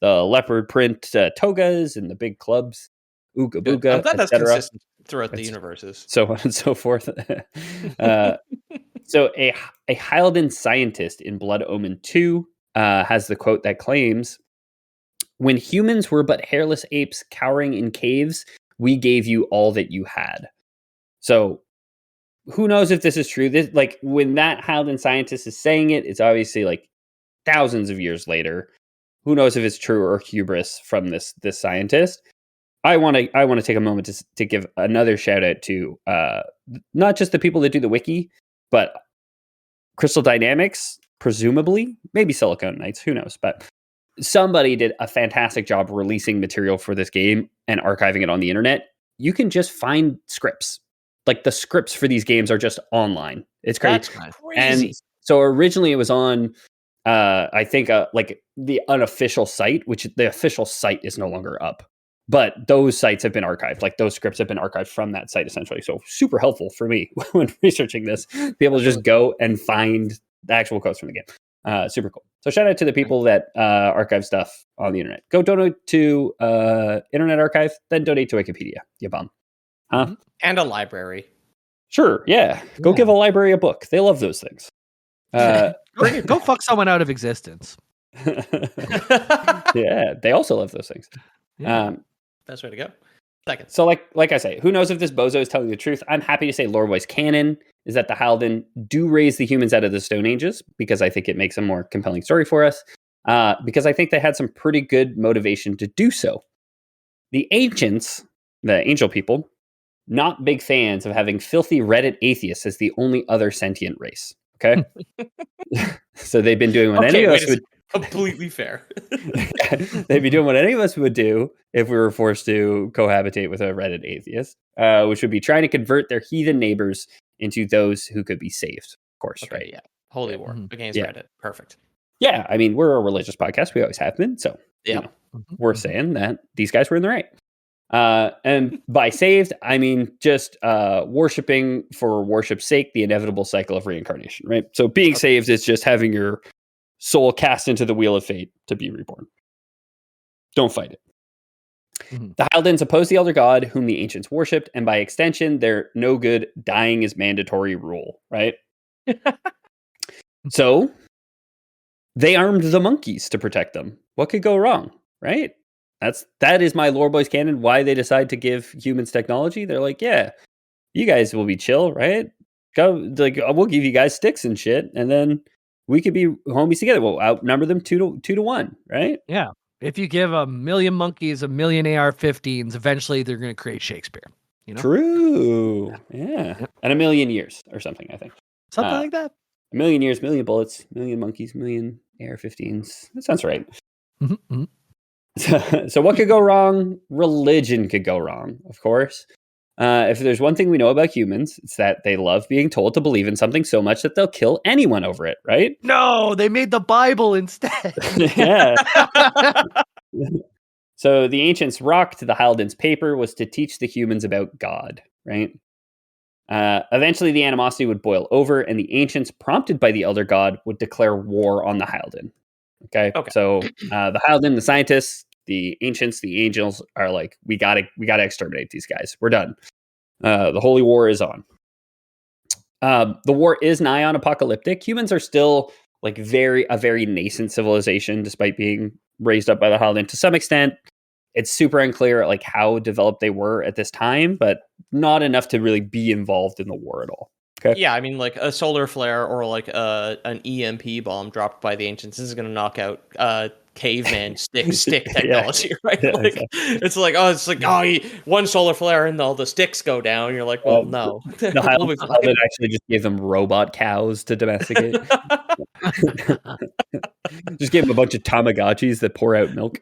the leopard print togas and the big clubs, ooga booga,
I'm glad that's consistent throughout the universes.
So on and so forth. So a Hylden scientist in Blood Omen 2 has the quote that claims, "When humans were but hairless apes cowering in caves, we gave you all that you had." So who knows if this is true? This, like, when that Hylden scientist is saying it, it's obviously like thousands of years later. Who knows if it's true or hubris from this scientist? I want to take a moment to give another shout out to not just the people that do the wiki, but Crystal Dynamics, presumably, maybe Silicon Knights, who knows? But somebody did a fantastic job releasing material for this game and archiving it on the internet. You can just find scripts. Like, the scripts for these games are just online. It's crazy.
That's crazy.
And so originally it was on, I think, like the unofficial site, which the official site is no longer up. But those sites have been archived. Like, those scripts have been archived from that site, essentially. So super helpful for me when researching this, be able to just go and find the actual codes from the game. Super cool. So shout out to the people that archive stuff on the internet. Go donate to Internet Archive, then donate to Wikipedia. You bum. Huh?
And a library.
Sure, yeah. Go give a library a book. They love those things.
Go fuck someone out of existence.
Yeah, they also love those things.
Yeah.
Best way to go. Second.
So like I say, who knows if this bozo is telling the truth? I'm happy to say lore voice canon is that the Hylden do raise the humans out of the Stone Ages, because I think it makes a more compelling story for us. Because I think they had some pretty good motivation to do so. The ancients, the angel people, not big fans of having filthy Reddit atheists as the only other sentient race. Okay? So they've been doing what any of us would...
Completely fair.
They'd be doing what any of us would do if we were forced to cohabitate with a Reddit atheist, which would be trying to convert their heathen neighbors into those who could be saved. Of course,
Okay,
right?
Yeah. Holy war against Reddit. Perfect.
Yeah, I mean, we're a religious podcast. We always have been. So, we're saying that these guys were in the right. And by saved, I mean just worshiping for worship's sake, the inevitable cycle of reincarnation, right? So being saved is just having your soul cast into the wheel of fate to be reborn. Don't fight it. The Hyldens oppose the Elder God, whom the ancients worshipped, and by extension, their no good, dying is mandatory rule, right? So they armed the monkeys to protect them. What could go wrong? right? That is my Lore Boys canon. Why they decide to give humans technology? They're like, yeah, you guys will be chill, right? Go, like, we'll give you guys sticks and shit, and then we could be homies together. We'll outnumber them 2-1, right?
Yeah. If you give a million monkeys a million AR-15s, eventually they're going to create Shakespeare. You know?
True. Yeah.
Yep.
And a million years or something, I think.
Something like that.
A million years, million bullets, million monkeys, million AR-15s. That sounds right.
Mm-hmm, mm-hmm.
So what could go wrong? Religion could go wrong, of course. If there's one thing we know about humans, it's that they love being told to believe in something so much that they'll kill anyone over it, right?
No, they made the Bible instead.
Yeah. So the ancients rocked the Haldens' paper was to teach the humans about God, right? Eventually, the animosity would boil over, and the ancients, prompted by the elder god, would declare war on the Halden. Okay. So the Halden, the scientists, the ancients, the angels are like, we gotta exterminate these guys. We're done. The holy war is on. The war is nigh on apocalyptic. Humans are still like a very nascent civilization, despite being raised up by the Halden to some extent. It's super unclear like how developed they were at this time, but not enough to really be involved in the war at all. Okay.
Yeah, I mean, like a solar flare or like an EMP bomb dropped by the ancients is going to knock out caveman stick technology,
Yeah.
right?
Yeah,
Like
exactly.
one solar flare and all the sticks go down. You're like, well, no,
The Halden actually just gave them robot cows to domesticate. Just gave them a bunch of Tamagotchis that pour out milk.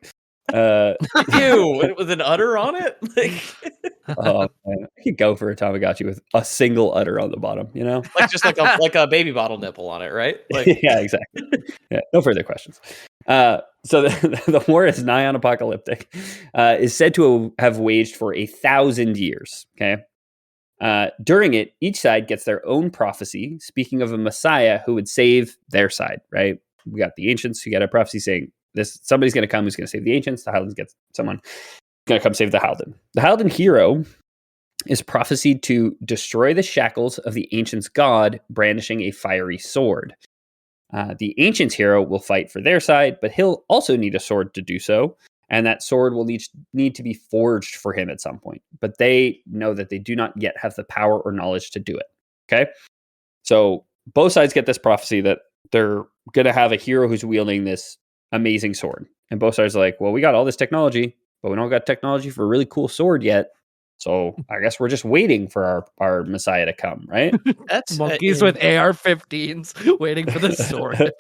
Ew, with an udder on it. Like,
oh man, I could go for a Tamagotchi with a single udder on the bottom, you know?
like just like a baby bottle nipple on it, right? Like,
yeah, exactly. Yeah, no further questions. So the war is nigh on apocalyptic. Is said to have waged for 1,000 years. Okay. During it, each side gets their own prophecy, speaking of a Messiah who would save their side. Right? We got the ancients who get a prophecy saying somebody's going to come who's going to save the ancients. The Haldens get someone going to come save the Halden. The Halden hero is prophesied to destroy the shackles of the ancients' god, brandishing a fiery sword. The ancients' hero will fight for their side, but he'll also need a sword to do so, and that sword will need to be forged for him at some point. But they know that they do not yet have the power or knowledge to do it. Okay? So both sides get this prophecy that they're going to have a hero who's wielding this amazing sword. And both sides are like, well, we got all this technology, but we don't got technology for a really cool sword yet. So I guess we're just waiting for our Messiah to come, right?
That's monkeys with AR-15s waiting for the sword.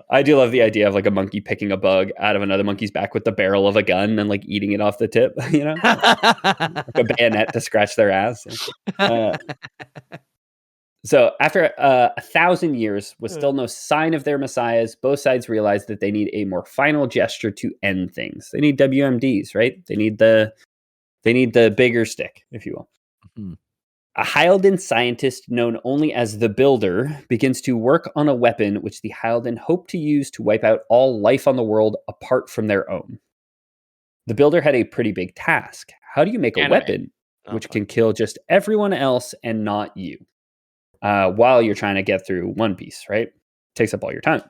I do love the idea of like a monkey picking a bug out of another monkey's back with the barrel of a gun and like eating it off the tip, you know, like a bayonet to scratch their ass. So after 1,000 years with still no sign of their messiahs, both sides realize that they need a more final gesture to end things. They need WMDs, right? They need the bigger stick, if you will. Mm-hmm. A Halden scientist known only as the Builder begins to work on a weapon which the Halden hope to use to wipe out all life on the world apart from their own. The Builder had a pretty big task. How do you make a weapon which can kill just everyone else and not you? While you're trying to get through One Piece, right? Takes up all your time.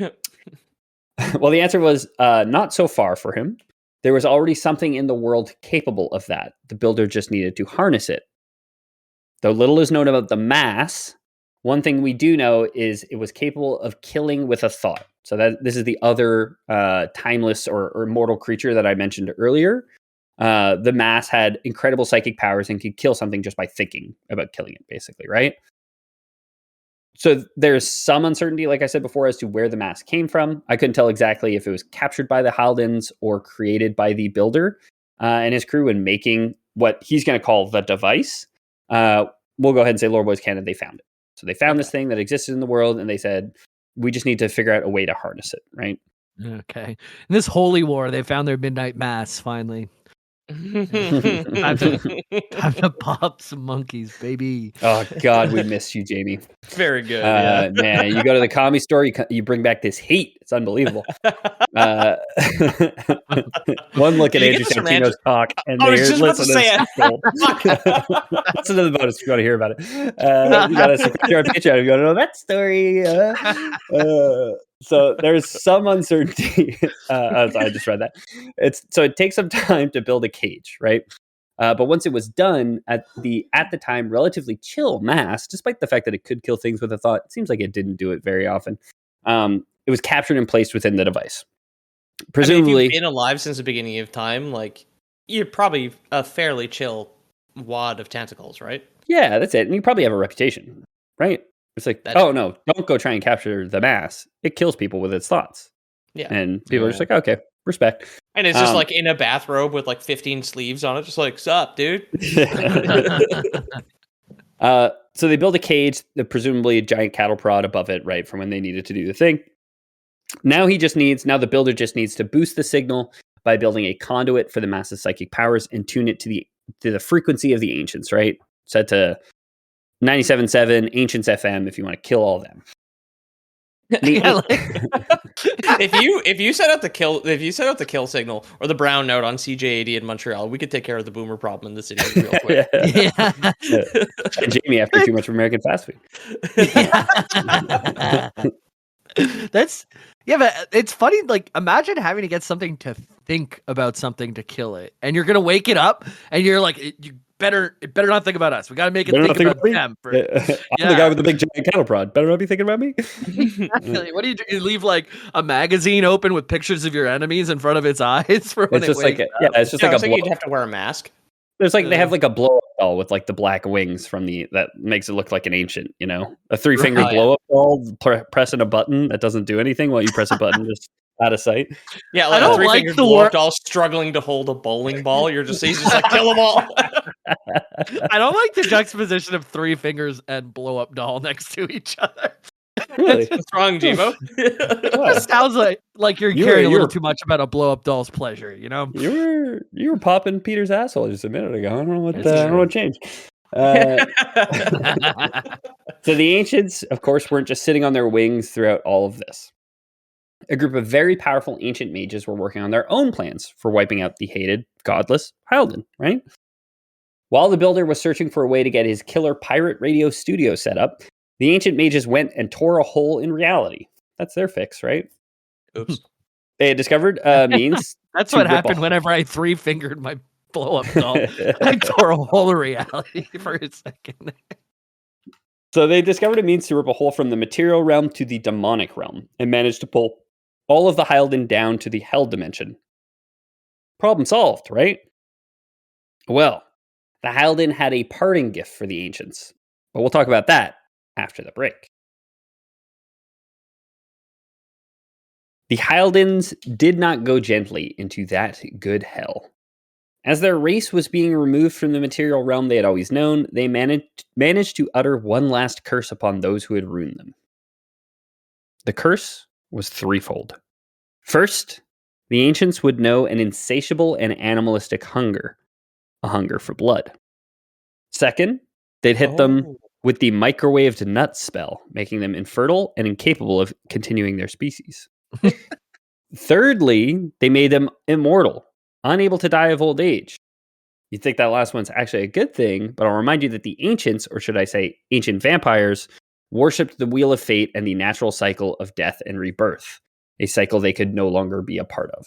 Well, the answer was not so far for him. There was already something in the world capable of that. The Builder just needed to harness it. Though little is known about the mass, one thing we do know is it was capable of killing with a thought. So that this is the other timeless or immortal creature that I mentioned earlier. The mass had incredible psychic powers and could kill something just by thinking about killing it, basically, right? So there's some uncertainty, like I said before, as to where the mass came from. I couldn't tell exactly if it was captured by the Haldens or created by the Builder and his crew in making what he's going to call the device. We'll go ahead and say Lore Boys canon, they found it. So they found this thing that existed in the world, and they said, we just need to figure out a way to harness it, right?
Okay. In this holy war, they found their midnight mass, finally. Time to pop some monkeys, baby.
Oh God, we miss you, Jamie.
Very good. Yeah.
Man, you go to the comedy store, you bring back this heat. It's unbelievable. One look at
Did you
Andrew
get this from
Santino's talk, and
I was
they
just about to
listen
say
to
it.
listen to the bonus if you want to hear about it. You got to subscribe to our Patreon if you want to know that story. So there's some uncertainty. I just read that. It takes some time to build a cage, right? But once it was done at the time relatively chill mass, despite the fact that it could kill things with a thought, it seems like it didn't do it very often. It was captured and placed within the device. Presumably,
if you've been alive since the beginning of time, like you're probably a fairly chill wad of tentacles, right?
Yeah, that's it. And you probably have a reputation, right? It's like,
That's
oh no, don't go try and capture the mass. It kills people with its thoughts.
Yeah.
And people are just like, okay, respect.
And it's just like in a bathrobe with like 15 sleeves on it, just like, sup, dude?
So they build a cage, presumably a giant cattle prod above it, right, from when they needed to do the thing. Now the builder just needs to boost the signal by building a conduit for the mass's psychic powers and tune it to the frequency of the ancients, right? Set to 97.7 Ancients FM if you want to kill all of them.
If you set out the kill signal or the brown note on CJ80 in Montreal, we could take care of the boomer problem in the city real quick.
And Jamie after too much American fast food.
But it's funny. Like, imagine having to get something to think about something to kill it, and you're gonna wake it up, and you're like, you better not think about us. We gotta make it think about them.
I'm the guy with the big giant cattle prod. Better not be thinking about me.
What do? You leave like a magazine open with pictures of your enemies in front of its eyes for when
it's just like it's just like a
you'd have to wear a mask.
There's like they have like a blow up doll with like the black wings from that makes it look like an ancient, a 3-finger blow up doll pressing a button that doesn't do anything while you press a button just out of sight.
Yeah, like a 3-finger blow up doll struggling to hold a bowling ball. He's just like, kill them all.
I don't like the juxtaposition of 3 fingers and blow up doll next to each other.
Really?
What's wrong, Jimo?
It sounds like you're caring a little too much about a blow up doll's pleasure,
You were popping Peter's asshole just a minute ago. I don't know what changed. So the ancients, of course, weren't just sitting on their wings throughout all of this. A group of very powerful ancient mages were working on their own plans for wiping out the hated, godless Hyalden, right? While the builder was searching for a way to get his killer pirate radio studio set up, the ancient mages went and tore a hole in reality. That's their fix, right?
Oops.
They had discovered means.
That's what happened whenever I 3-fingered my blow-up doll. I tore a hole in reality for a second.
So they discovered a means to rip a hole from the material realm to the demonic realm and managed to pull all of the Hyalden down to the hell dimension. Problem solved, right? Well, the Hyalden had a parting gift for the ancients, but we'll talk about that after the break. The Hyaldens did not go gently into that good hell. As their race was being removed from the material realm they had always known, they managed to utter one last curse upon those who had ruined them. The curse was threefold. First, the ancients would know an insatiable and animalistic hunger, a hunger for blood. Second, they'd hit them with the microwaved nut spell, making them infertile and incapable of continuing their species. Thirdly, they made them immortal, unable to die of old age. You'd think that last one's actually a good thing, but I'll remind you that the ancients, or should I say ancient vampires, worshipped the wheel of fate and the natural cycle of death and rebirth, a cycle they could no longer be a part of.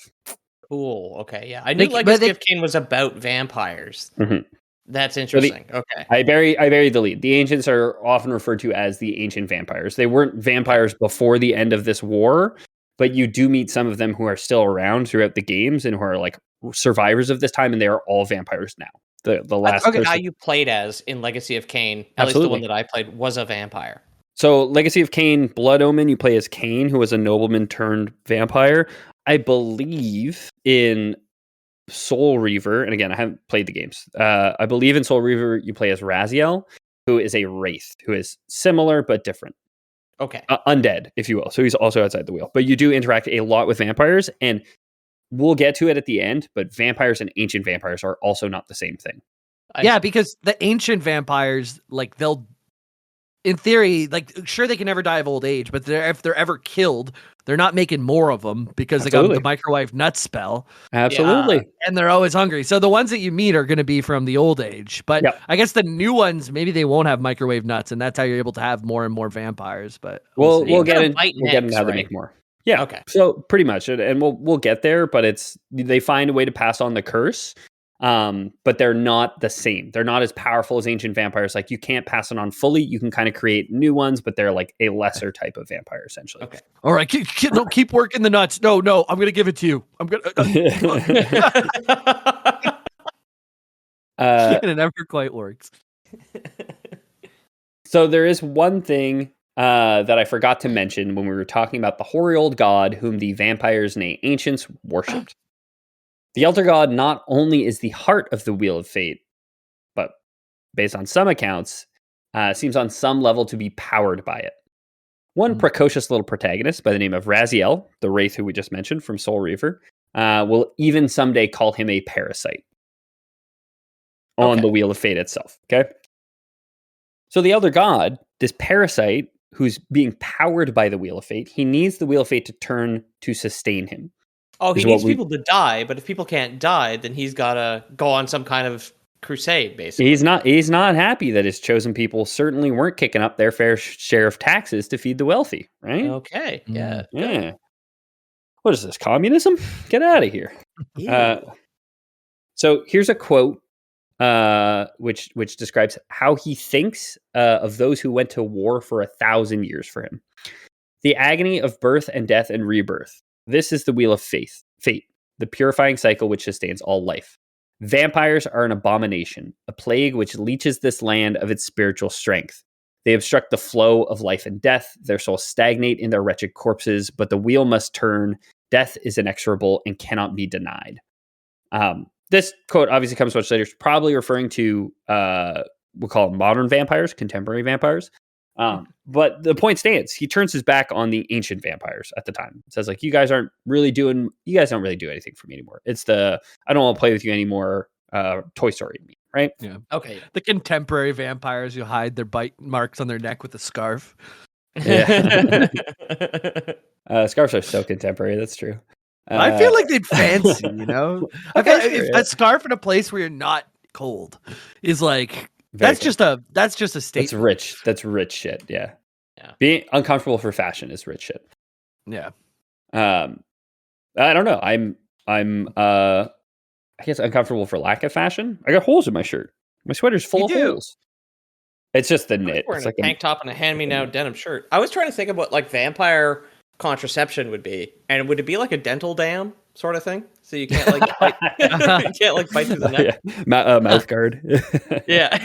Cool. Okay. Yeah. I knew Legacy of Kain was about vampires.
Mm-hmm.
That's interesting. Okay.
I buried the lead. The ancients are often referred to as the ancient vampires. They weren't vampires before the end of this war, but you do meet some of them who are still around throughout the games and who are like survivors of this time, and they are all vampires now. The last
guy you played as in Legacy of Kain, at least the one that I played, was a vampire.
So Legacy of Kain, Blood Omen, you play as Kain, who was a nobleman turned vampire. I believe in Soul Reaver, and again, I haven't played the games. I believe in Soul Reaver, you play as Raziel, who is a wraith, who is similar but different.
Okay.
Undead, if you will. So he's also outside the wheel. But you do interact a lot with vampires, and we'll get to it at the end, but vampires and ancient vampires are also not the same thing.
Because the ancient vampires, like, they'll, in theory, like, sure, they can never die of old age, but if they're ever killed, they're not making more of them because they got the microwave nut spell.
Absolutely.
And they're always hungry. So the ones that you meet are going to be from the old age. But I guess the new ones, maybe they won't have microwave nuts, and that's how you're able to have more and more vampires. But
we'll get into how to make more. Yeah.
Okay.
So pretty much, and we'll get there, but they find a way to pass on the curse. But they're not the same. They're not as powerful as ancient vampires. Like, you can't pass it on fully. You can kind of create new ones, but they're like a lesser type of vampire, essentially.
Okay.
All right. Keep working the nuts. No, I'm going to give it to you. I'm going to. And it never quite works.
So there is one thing that I forgot to mention when we were talking about the hoary old god whom the vampires and ancients worshipped. The Elder God not only is the heart of the Wheel of Fate, but based on some accounts, seems on some level to be powered by it. One precocious little protagonist by the name of Raziel, the wraith who we just mentioned from Soul Reaver, will even someday call him a parasite on the Wheel of Fate itself. Okay. So the Elder God, this parasite who's being powered by the Wheel of Fate, he needs the Wheel of Fate to turn to sustain him.
Oh, he needs people to die, but if people can't die, then he's got to go on some kind of crusade, basically.
He's not happy that his chosen people certainly weren't kicking up their fair share of taxes to feed the wealthy, right?
Okay, yeah.
Yeah. What is this, communism? Get out of here. So here's a quote which describes how he thinks of those who went to war for 1,000 years for him. The agony of birth and death and rebirth. This is the wheel of fate, the purifying cycle which sustains all life. Vampires are an abomination, a plague which leeches this land of its spiritual strength. They obstruct the flow of life and death. Their souls stagnate in their wretched corpses, but the wheel must turn. Death is inexorable and cannot be denied. This quote obviously comes much later. It's probably referring to, we'll call them modern vampires, contemporary vampires. But the point stands. He turns his back on the ancient vampires at the time. It says, like, you guys don't really do anything for me anymore. It's I don't want to play with you anymore. Toy Story, right?
Yeah. Okay. The contemporary vampires who hide their bite marks on their neck with a scarf.
Yeah. Scarves are so contemporary. That's true.
I feel like they'd fancy, you know? I feel like a scarf in a place where you're not cold is like, that's just a statement. That's rich shit.
Yeah. Being uncomfortable for fashion is rich shit.
Yeah.
I don't know. I'm I guess uncomfortable for lack of fashion. I got holes in my shirt. My sweater's full of holes. It's just the knit.
Wearing
it's like
a tank top and a hand-me-down denim shirt. I was trying to think of what like vampire contraception would be, and would it be like a dental dam sort of thing? So you can't like bite, you can't like bite through the neck.
Yeah. Mouth guard.
Yeah.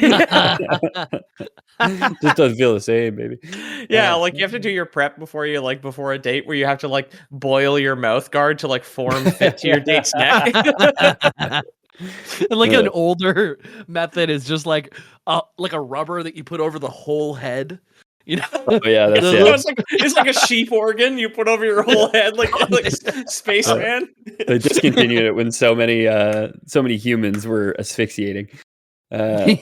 Just doesn't feel the same, baby.
Yeah, like you have to do your prep before a date, where you have to like boil your mouth guard to like form fit to your date's neck.
And like an older method is just like a rubber that you put over the whole head. You know?
Oh, yeah, that's
it's like a sheep organ you put over your whole head, like Spaceman.
They discontinued it when so many humans were asphyxiating. So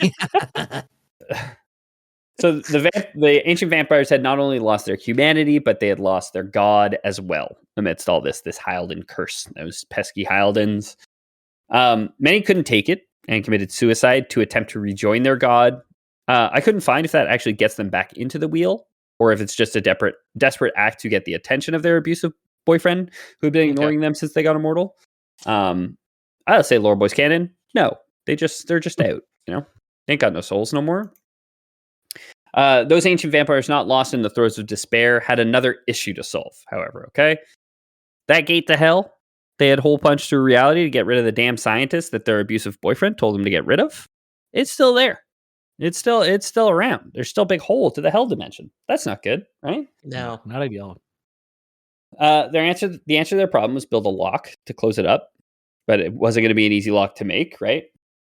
the ancient vampires had not only lost their humanity, but they had lost their god as well amidst all this Hyaldan curse. Those pesky Hyaldans. Many couldn't take it and committed suicide to attempt to rejoin their god. I couldn't find if that actually gets them back into the wheel, or if it's just a desperate act to get the attention of their abusive boyfriend who had been ignoring them since they got immortal. I'll say Lore Boys canon. No, they're just out. You know, they ain't got no souls no more. Those ancient vampires, not lost in the throes of despair, had another issue to solve. However, okay, that gate to hell they had hole punched through reality to get rid of the damn scientist that their abusive boyfriend told them to get rid of. It's still there. It's still around. There's still a big hole to the hell dimension. That's not good, right?
No,
not ideal.
The answer to their problem was build a lock to close it up, but it wasn't going to be an easy lock to make, right?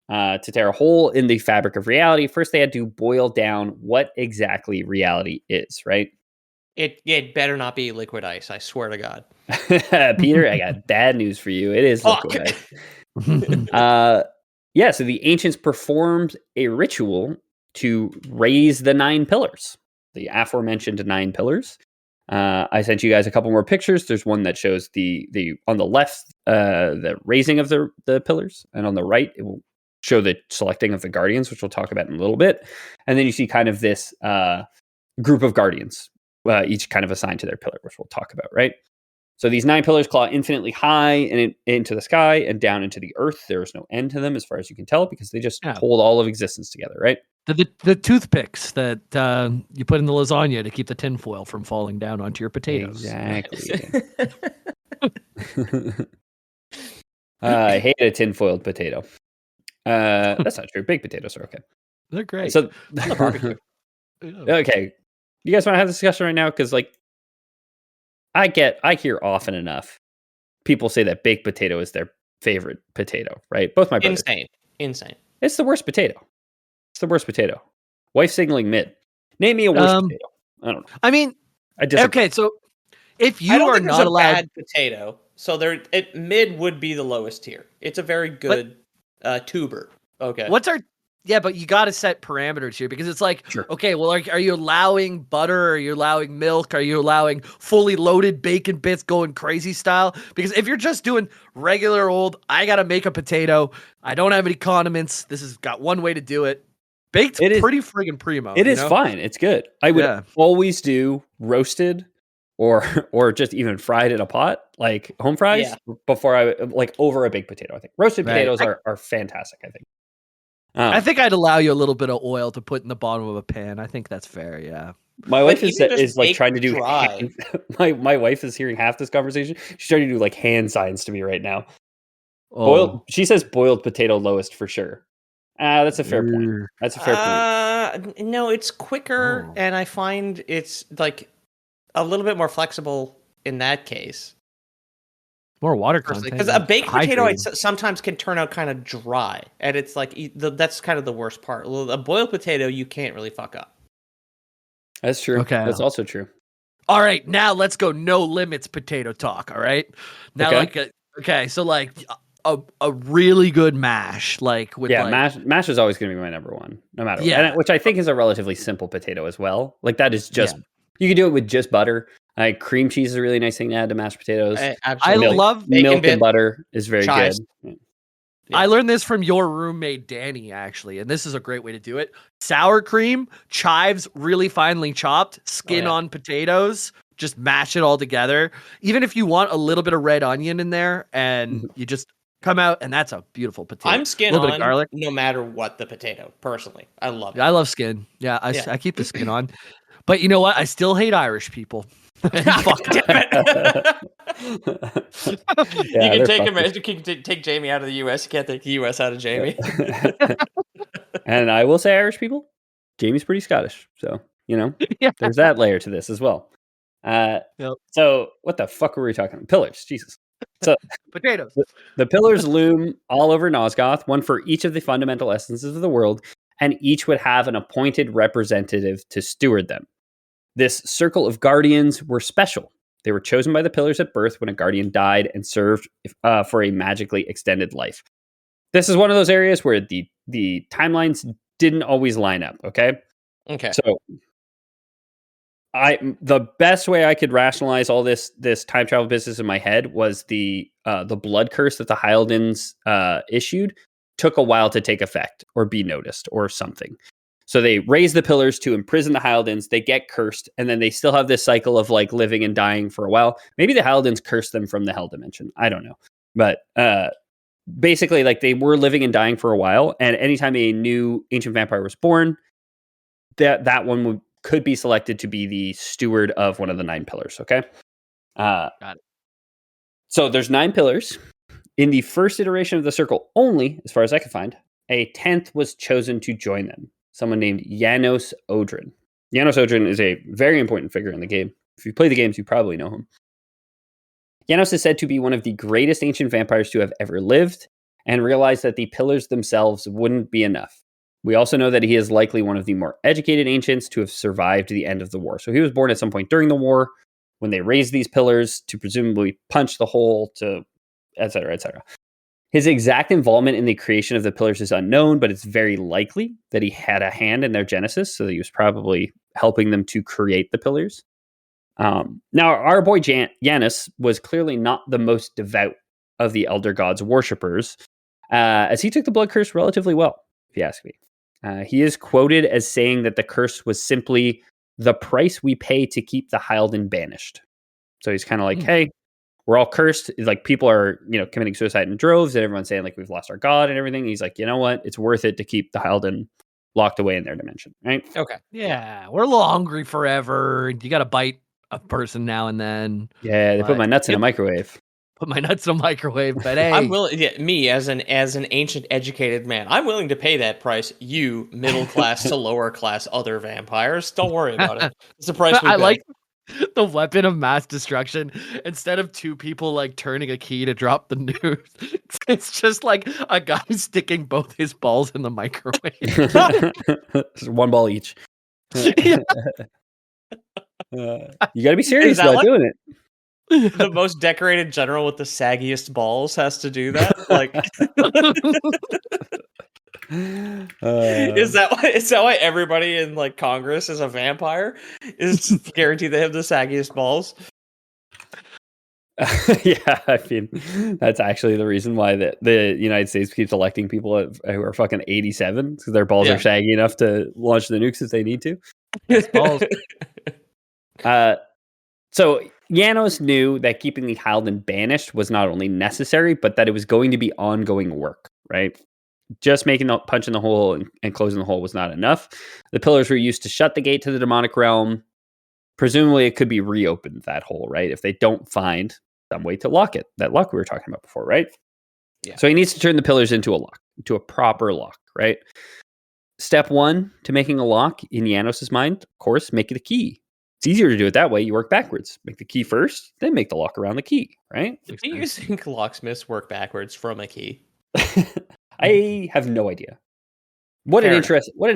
To tear a hole in the fabric of reality, first they had to boil down what exactly reality is, right?
It better not be liquid ice. I swear to God.
Peter, I got bad news for you. It is
Fuck.
liquid ice. Yeah, so the ancients performed a ritual to raise the 9 pillars, the aforementioned 9 pillars. I sent you guys a couple more pictures. There's one that shows the on the left, the raising of the pillars, and on the right, it will show the selecting of the guardians, which we'll talk about in a little bit. And then you see kind of this group of guardians, each kind of assigned to their pillar, which we'll talk about, right? So these 9 pillars claw infinitely high and into the sky and down into the earth. There is no end to them, as far as you can tell, because they just hold all of existence together, right?
The toothpicks that you put in the lasagna to keep the tinfoil from falling down onto your potatoes.
Exactly. I hate a tinfoiled potato. That's not true. Baked potatoes are okay.
They're great.
So,
barbecue.
okay, you guys want to have this discussion right now? Because like, I hear often enough people say that baked potato is their favorite potato, right? Both my brothers.
Insane.
It's the worst potato. It's the worst potato. Wife signaling mid. Name me a worse potato. I don't know.
I mean, okay, so if you are not allowed
bad potato, so mid would be the lowest tier. It's a very good tuber. Okay.
But you got to set parameters here, because it's like, okay, well, are you allowing butter? Are you allowing milk? Are you allowing fully loaded bacon bits going crazy style? Because if you're just doing regular old, I got to make a potato, I don't have any condiments, this has got one way to do it. Baked, pretty friggin' primo.
It is fine. It's good. I would always do roasted or just even fried in a pot, like home fries, before I like over a baked potato. I think roasted potatoes are fantastic. I think.
I think I'd allow you a little bit of oil to put in the bottom of a pan. I think that's fair. Yeah.
My wife is like trying to do dry. My wife is hearing half this conversation. She's trying to do like hand signs to me right now. She says boiled potato lowest for sure. That's a fair point. That's a fair point.
No, it's quicker, and I find it's like a little bit more flexible in that case.
More water content.
Because a baked potato sometimes can turn out kind of dry, and it's like that's kind of the worst part. A boiled potato you can't really fuck up.
That's true. Okay, that's also true.
All right, now let's go no limits potato talk. All right, now so like a really good mash, like with
mash is always going to be my number one, no matter what. Which I think is a relatively simple potato as well. Like that is just you can do it with just butter. Cream cheese is a really nice thing to add to mashed potatoes.
I love
milk and butter is very good.
Yeah. I learned this from your roommate Danny, actually, and this is a great way to do it. Sour cream, chives really finely chopped, skin on potatoes, just mash it all together. Even if you want a little bit of red onion in there, and you just come out, and that's a beautiful potato.
I'm skin on, garlic, no matter what the potato. Personally, I love it.
I love skin. Yeah, I keep the skin on. But you know what? I still hate Irish people.
Fuck, damn it. You can take Jamie out of the U.S. You can't take the U.S. out of Jamie.
And I will say Irish people, Jamie's pretty Scottish. So, there's that layer to this as well. So what the fuck were we talking about? Pillars. Jesus. So
potatoes.
The pillars loom all over Nosgoth, one for each of the fundamental essences of the world, and each would have an appointed representative to steward them. This circle of guardians were special. They were chosen by the pillars at birth when a guardian died and served for a magically extended life. This is one of those areas where the timelines didn't always line up, okay?
Okay.
So the best way I could rationalize all this time travel business in my head was the blood curse that the Hyaldins issued took a while to take effect or be noticed or something. So they raise the pillars to imprison the Hyaldins. They get cursed, and then they still have this cycle of like living and dying for a while. Maybe the Hyaldins cursed them from the Hell Dimension. I don't know, but basically, like they were living and dying for a while. And anytime a new ancient vampire was born, that one could be selected to be the steward of one of the 9 pillars. Okay,
got it.
So there's 9 pillars. In the first iteration of the circle, only as far as I could find, a 10th was chosen to join them. Someone named Janos Odrin. Janos Odrin is a very important figure in the game. If you play the games, you probably know him. Janos is said to be one of the greatest ancient vampires to have ever lived, and realized that the pillars themselves wouldn't be enough. We also know that he is likely one of the more educated ancients to have survived the end of the war. So he was born at some point during the war when they raised these pillars to presumably punch the hole to et cetera, et cetera. His exact involvement in the creation of the pillars is unknown, but it's very likely that he had a hand in their genesis, so that he was probably helping them to create the pillars. Now, our boy Janus was clearly not the most devout of the Elder Gods worshippers, as he took the blood curse relatively well, if you ask me. He is quoted as saying that the curse was simply the price we pay to keep the Hyalden banished. So he's kind of like, hey, we're all cursed. Like, people are, committing suicide in droves, and everyone's saying like we've lost our god and everything. He's like, you know what? It's worth it to keep the Hyalden locked away in their dimension, right?
Okay.
Yeah, we're a little hungry forever. You got to bite a person now and then.
Yeah, they put my nuts in a microwave.
Put my nuts in a microwave, but hey,
I'm willing. Yeah, me as an ancient educated man, I'm willing to pay that price. You middle class to lower class other vampires, don't worry about it. It's the price we pay.
I like the weapon of mass destruction. Instead of two people like turning a key to drop the news, it's just like a guy sticking both his balls in the microwave.
One ball each.
Yeah.
You got to be serious about doing it.
The most decorated general with the saggiest balls has to do that. Like, is that why everybody in like Congress is a vampire? Is guaranteed they have the saggiest balls?
Yeah, I mean, that's actually the reason why the United States keeps electing people who are fucking 87 because their balls are saggy enough to launch the nukes if they need to.
Balls.
So Janos knew that keeping the Hyalden banished was not only necessary, but that it was going to be ongoing work, right? Just making the punch in the hole and closing the hole was not enough. The pillars were used to shut the gate to the demonic realm. Presumably, it could be reopened, that hole, right? If they don't find some way to lock it. That lock we were talking about before, right?
Yeah.
So he needs to turn the pillars into a lock, into a proper lock, right? Step one to making a lock in Janos' mind, of course, make it a key. It's easier to do it that way. You work backwards. Make the key first, then make the lock around the key, right?
Do you think locksmiths work backwards from a key?
I have no idea. What an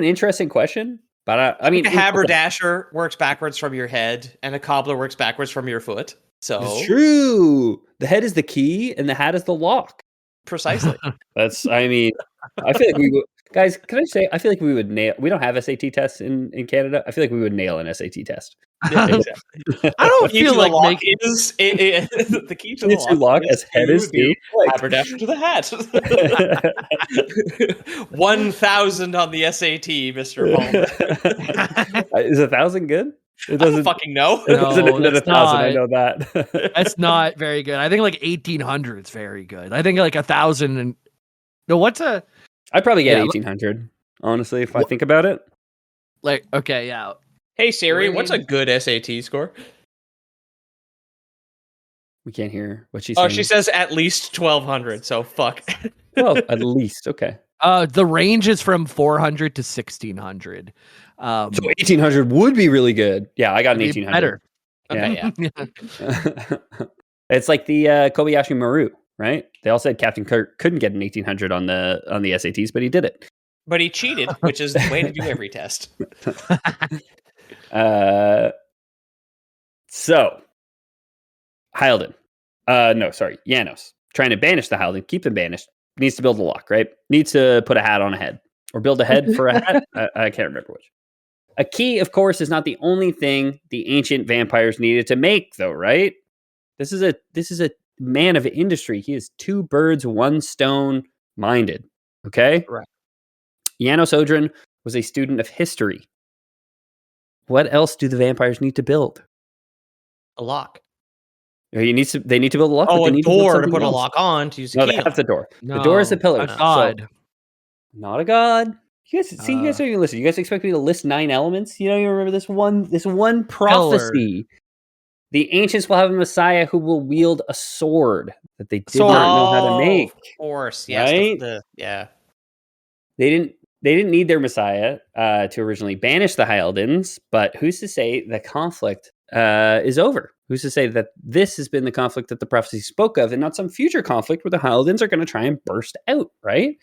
interesting question. But I mean,
a haberdasher works backwards from your head, and a cobbler works backwards from your foot. So
it's true. The head is the key, and the hat is the lock.
Precisely.
I feel like we would, guys. Can I say? I feel like we would nail. We don't have SAT tests in Canada. I feel like we would nail an SAT test.
Yeah, exactly.
I don't feel like making
the key to the
lock as head is the
haberdasher to the hat. 1,000 on the SAT, Mr. Palmer.
Is 1,000 good?
It doesn't fucking know.
It doesn't end at 1,000. I know that.
That's not very good. I think like 1,800 is very good. I think like 1,000 and what's a?
I'd probably get 1,800. Honestly, if I think about it.
Like, okay, yeah.
Hey Siri, what's a good SAT score?
We can't hear what she's saying.
Oh, she says at least 1,200. So fuck.
Well, at least okay.
The range is from 400 to 1,600.
So 1,800 would be really good. Yeah, I got an 1,800.
Better.
Okay, yeah.
It's like the Kobayashi Maru, right? They all said Captain Kirk couldn't get an 1,800 on the SATs, but he did it.
But he cheated, which is the way to do every test.
So Hyalden. Janos. Trying to banish the Hyalden, keep them banished, needs to build a lock, right? Needs to put a hat on a head. Or build a head for a hat. I can't remember which. A key, of course, is not the only thing the ancient vampires needed to make, though, right? This is a man of industry. He is 2 birds, 1 stone minded. Okay?
Right.
Janos Odrin was a student of history. What else do the vampires need to build?
A lock.
They need to build a lock.
Oh,
but they
a door to put
else.
a lock on to use a
No,
key.
they have the door.
No,
the door is the pillar.
A god.
So, not a god. You guys see, you guys don't even listen. You guys expect me to list 9 elements? You don't even remember this one prophecy. Pillar. The ancients will have a Messiah who will wield a sword that they did not know how to make.
Of course, yes.
Right?
Yeah.
They didn't need their Messiah to originally banish the Hyaldens, but who's to say the conflict is over? Who's to say that this has been the conflict that the prophecy spoke of and not some future conflict where the Hyaldens are going to try and burst out, right?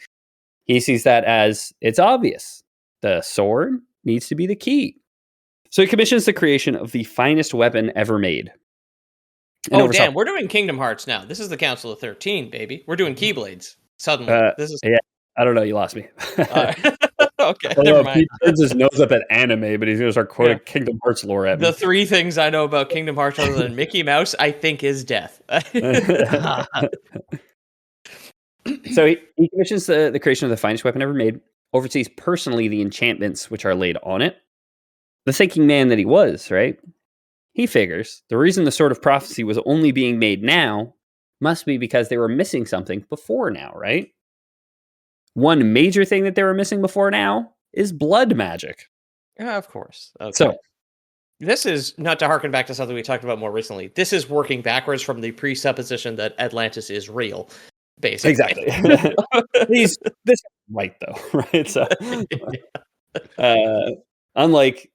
He sees that as it's obvious. The sword needs to be the key. So he commissions the creation of the finest weapon ever made.
And damn, we're doing Kingdom Hearts now. This is the Council of 13, baby. We're doing Keyblades. Suddenly. This is
yeah. I don't know, you lost me.
Okay, never mind.
He turns his nose up at anime, but he's going to start quoting Kingdom Hearts lore at me.
The 3 things I know about Kingdom Hearts other than Mickey Mouse, I think, is death.
So he commissions the creation of the finest weapon ever made, oversees personally the enchantments which are laid on it. The thinking man that he was, right? He figures the reason the Sword of Prophecy was only being made now must be because they were missing something before now, right? One major thing that they were missing before now is blood magic.
Yeah, of course. Okay.
So
this is, not to harken back to something we talked about more recently, this is working backwards from the presupposition that Atlantis is real, basically.
Exactly. He's this right though, right? So unlike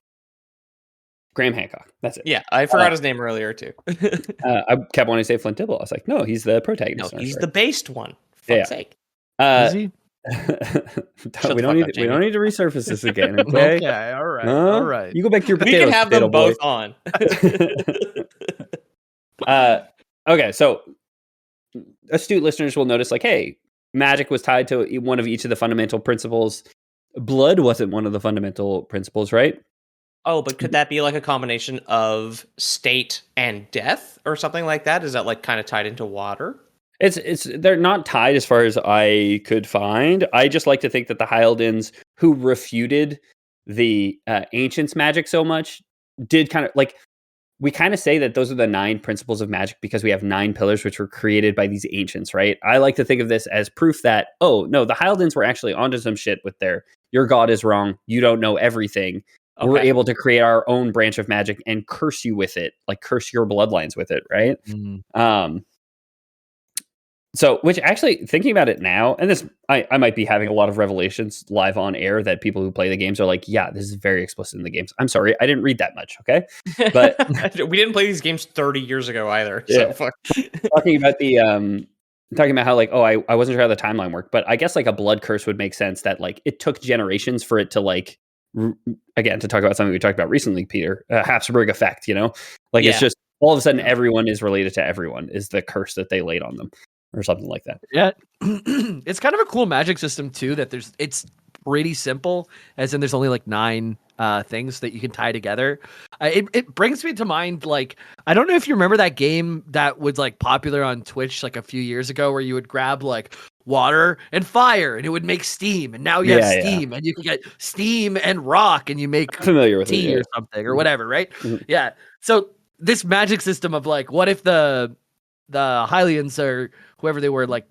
Graham Hancock. That's it.
Yeah, I forgot his name earlier too.
I kept wanting to say Flint Dibble. I was like, no, he's the protagonist.
No, he's the based one. For fuck's sake.
Is he?
we don't need to resurface this again. Okay.
Okay. All right. All right.
You go back to your
We
potatoes.
can have them both on.
Okay, so astute listeners will notice, like, hey, magic was tied to one of each of the fundamental principles. Blood wasn't one of the fundamental principles, right?
Oh, but could that be like a combination of state and death or something like that? Is that like kind of tied into water?
It's they're not tied as far as I could find. I just like to think that the Hyaldins, who refuted the ancients' magic so much, did kind of like, we kind of say that those are the 9 principles of magic because we have 9 pillars which were created by these ancients, right? I like to think of this as proof that, oh no, the Hyaldins were actually onto some shit with your god is wrong, you don't know everything. Okay. We're able to create our own branch of magic and curse you with it, like curse your bloodlines with it, right? Mm. So, which actually, thinking about it now, and this, I might be having a lot of revelations live on air that people who play the games are like, yeah, this is very explicit in the games. I'm sorry, I didn't read that much, okay? But
we didn't play these games 30 years ago either. Yeah. So
talking about how, like, oh, I wasn't sure how the timeline worked, but I guess like a blood curse would make sense that like it took generations for it to like, again, to talk about something we talked about recently, Peter, Habsburg effect, you know? Like it's just all of a sudden everyone is related to everyone is the curse that they laid on them. Or something like that.
Yeah, it's kind of a cool magic system too. That it's pretty simple, as in there's only like 9 things that you can tie together. It brings me to mind, like, I don't know if you remember that game that was like popular on Twitch like a few years ago, where you would grab like water and fire and it would make steam, and now you have steam and you can get steam and rock and you make tea or something or whatever, right? Mm-hmm. Yeah. So this magic system of like, what if the Hylians or whoever they were like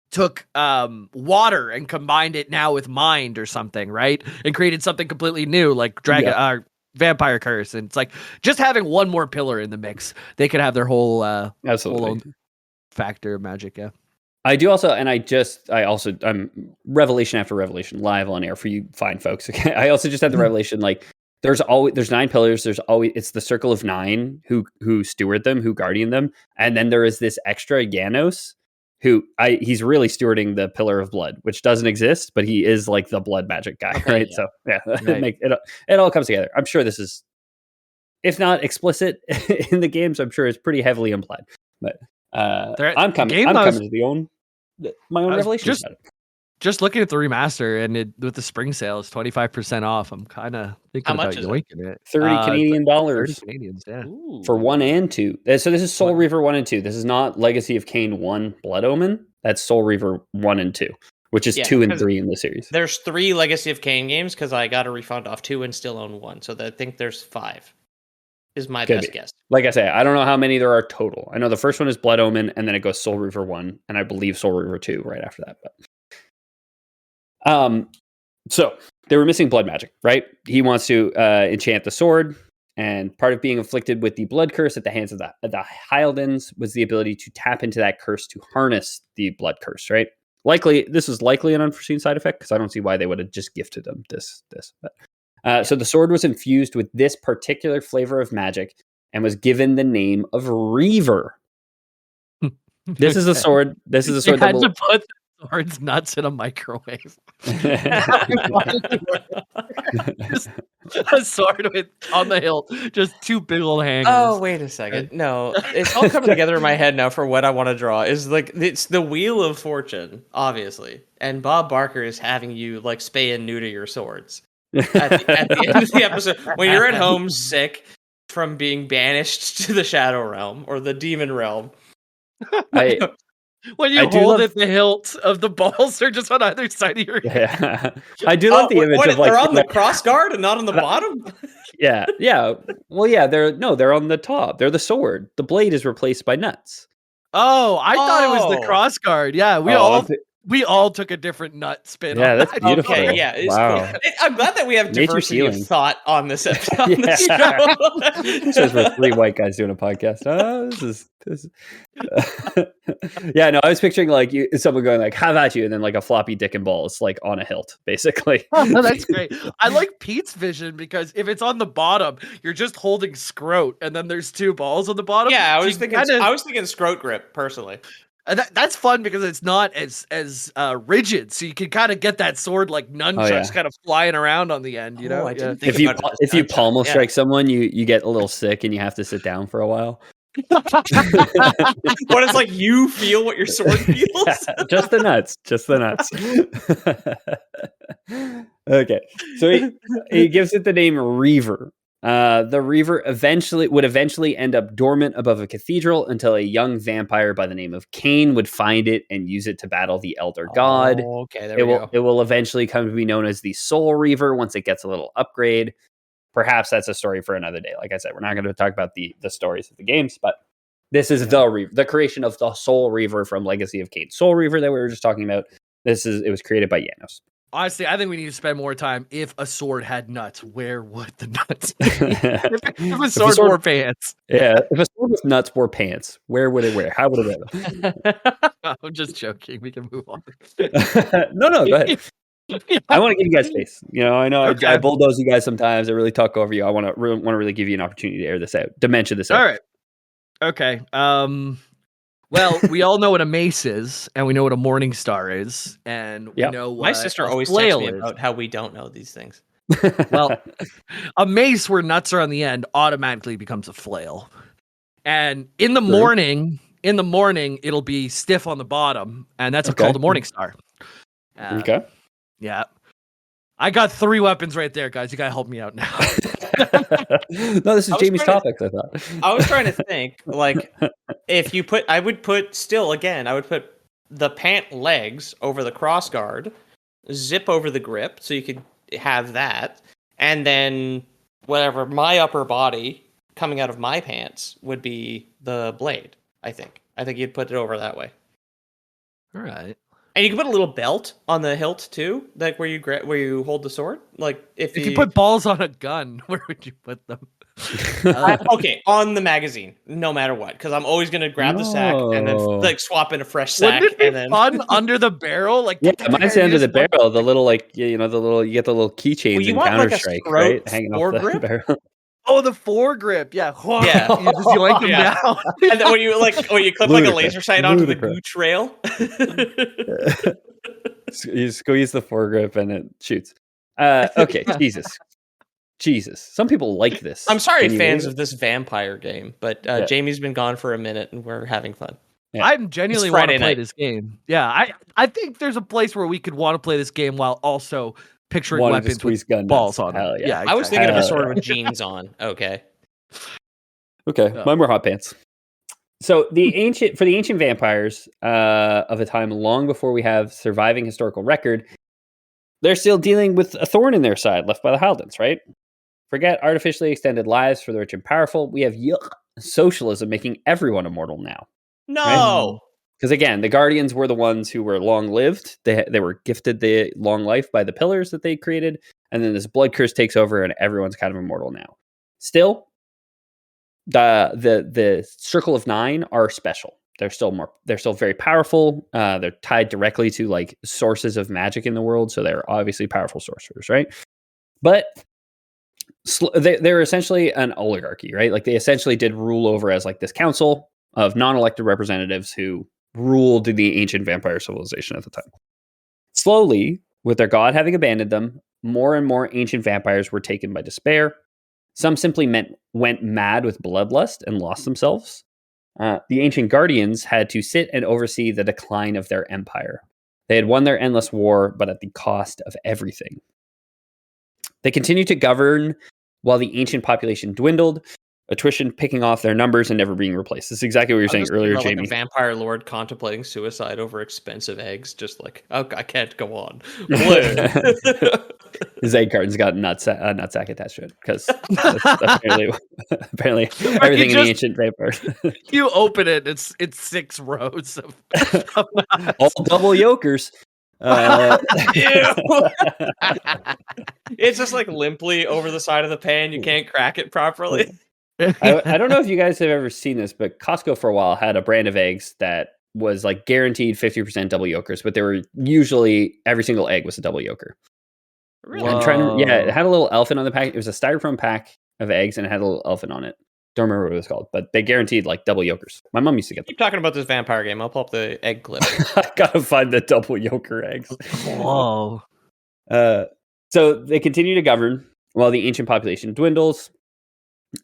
took water and combined it now with mind or something, right? And created something completely new, like vampire curse. And it's like just having one more pillar in the mix, they could have their whole
absolutely
whole own factor of magic. Yeah.
I do also, and I'm revelation after revelation live on air for you fine folks. Okay. I also just had the revelation, like, there's 9 pillars. It's the circle of 9 who steward them, who guardian them. And then there is this extra Janos he's really stewarding the pillar of blood, which doesn't exist, but he is like the blood magic guy. Okay, right. Yeah. So yeah, right. It all comes together. I'm sure this is, if not explicit in the games, I'm sure it's pretty heavily implied, but I'm coming to my own revelation about it.
Just looking at the remaster and with the spring sale, it's 25% off. I'm kind of thinking about yoinking it.
30 Canadian dollars.
30 Canadians, yeah.
For 1 and 2. So this is Soul Reaver 1 and 2. This is not Legacy of Kain 1 Blood Omen. That's Soul Reaver 1 and 2, which is 2 and 3 in the series.
There's 3 Legacy of Kain games because I got a refund off 2 and still own 1. So I think there's 5 is my best guess.
Like I say, I don't know how many there are total. I know the first one is Blood Omen, and then it goes Soul Reaver 1, and I believe Soul Reaver 2 right after that. But so they were missing blood magic, right? He wants to enchant the sword, and part of being afflicted with the blood curse at the hands of the Hyaldins was the ability to tap into that curse to harness the blood curse, right? This was likely an unforeseen side effect because I don't see why they would have just gifted them this. But so the sword was infused with this particular flavor of magic and was given the name of Reaver. This is a sword. This is a sword
that will put swords, nuts in a microwave. Just a sword with on the hilt, just two big old hangers.
Oh, wait a second. No, it's all coming together in my head now for what I want to draw. Is like it's the Wheel of Fortune, obviously, and Bob Barker is having you like spay and neuter your swords at the end of the episode when you're at home sick from being banished to the Shadow Realm or the Demon Realm.
When you hold it, the hilt of the balls are just on either side of your head.
Yeah. I do love the image of like
they're on the cross guard and not on the bottom.
Yeah. Well, yeah, they're on the top. They're the sword. The blade is replaced by nuts.
Oh, I thought it was the cross guard. Yeah, we all took a different nut spin.
Yeah, that's beautiful.
Okay, yeah,
wow.
Cool. I'm glad that we have diversity of thought on this episode.
This is we're three white guys doing a podcast. This is. Yeah, no, I was picturing like someone going like, "How about you?" and then like a floppy dick and balls like on a hilt, basically.
Oh, that's great. I like Pete's vision because if it's on the bottom, you're just holding scrote, and then there's two balls on the bottom.
Yeah, I was thinking scrote grip personally.
That's fun because it's not as rigid, so you can kind of get that sword like nunchucks kind of flying around on the end. You know,
if you pommel strike someone, you get a little sick and you have to sit down for a while.
What it's like you feel what your sword feels?
Yeah, just the nuts. Okay, so he gives it the name Reaver. The Reaver would eventually end up dormant above a cathedral until a young vampire by the name of Kain would find it and use it to battle the Elder God.
Okay, there we go.
It will eventually come to be known as the Soul Reaver once it gets a little upgrade. Perhaps that's a story for another day. Like I said, we're not going to talk about the stories of the games, but this is the creation of the Soul Reaver from Legacy of Kain. Soul Reaver that we were just talking about. It was created by Janos.
Honestly, I think we need to spend more time. If a sword had nuts, where would the nuts be? if a sword wore pants.
Yeah, if a sword with nuts wore pants, where would it wear? How would it wear?
I'm just joking. We can move on.
No, go ahead. I want to give you guys space. I know okay. I bulldoze you guys sometimes. I really talk over you. I want to really give you an opportunity to air this out, dimension this out.
All right. Okay. Well, we all know what a mace is, and we know what a morning star is, and we know what
my sister always texts me about how we don't know these things.
Well, a mace where nuts are on the end automatically becomes a flail, and in the morning, it'll be stiff on the bottom, and that's called a morning star.
Okay.
Yeah. I got 3 weapons right there, guys. You gotta help me out now.
No, this is Jamie's topics, I thought.
I was trying to think, like, I would put the pant legs over the cross guard, zip over the grip, so you could have that, and then whatever, my upper body coming out of my pants would be the blade, I think. I think you'd put it over that way.
All right.
And you can put a little belt on the hilt too, like where you hold the sword. Like if
you put balls on a gun, where would you put them?
Okay, on the magazine, no matter what, because I'm always gonna grab the sack and then like swap in a fresh sack.
Wouldn't it be
and then
fun under the barrel? Like
mine's under the barrel. The little you get the little keychains in Counter-Strike, right? Hanging off the barrel.
Oh, the foregrip, yeah.
Yeah.
You just yoink them down.
And then when you clip like a laser sight onto the gooch rail.
You squeeze the foregrip and it shoots. Okay, Jesus. Some people like this.
I'm sorry, fans of this vampire game, but Jamie's been gone for a minute and we're having fun.
Yeah. I'm genuinely want to play this game. Yeah, I think there's a place where we could want to play this game while also picturing weapons with balls on them.
Yeah,
exactly.
I was thinking of a sword with jeans on. Okay.
Mine were hot pants. So the ancient vampires of a time long before we have surviving historical record, they're still dealing with a thorn in their side left by the Haldens, right? Forget artificially extended lives for the rich and powerful. We have socialism making everyone immortal now.
No.
Right? Because again, the Guardians were the ones who were long-lived. They were gifted the long life by the pillars that they created, and then this blood curse takes over, and everyone's kind of immortal now. Still, the Circle of Nine are special. They're still very powerful. They're tied directly to like sources of magic in the world, so they're obviously powerful sorcerers, right? But they're essentially an oligarchy, right? Like they essentially did rule over as like this council of non-elected representatives who ruled the ancient vampire civilization at the time. Slowly, with their god having abandoned them, more and more ancient vampires were taken by despair. Some simply went mad with bloodlust and lost themselves. The ancient guardians had to sit and oversee the decline of their empire. They had won their endless war, but at the cost of everything. They continued to govern while the ancient population dwindled, attrition picking off their numbers and never being replaced. This is exactly what you were saying earlier, Jamie.
Like a vampire lord contemplating suicide over expensive eggs, just like, oh, I can't go on.
His egg carton's got a nutsack attached to it because apparently everything in the ancient vampire.
You open it, it's 6 rows of
all double yokers.
It's just like limply over the side of the pan. You can't crack it properly.
I don't know if you guys have ever seen this, but Costco for a while had a brand of eggs that was like guaranteed 50% double yolkers, but they were usually every single egg was a double yoker.
Really?
I'm trying to, it had a little elephant on the pack. It was a styrofoam pack of eggs and it had a little elephant on it. Don't remember what it was called, but they guaranteed like double yolkers. My mom used to get them.
Keep talking about this vampire game. I'll pull up the egg clip.
I gotta find the double yoker eggs.
Whoa.
So they continue to govern while the ancient population dwindles.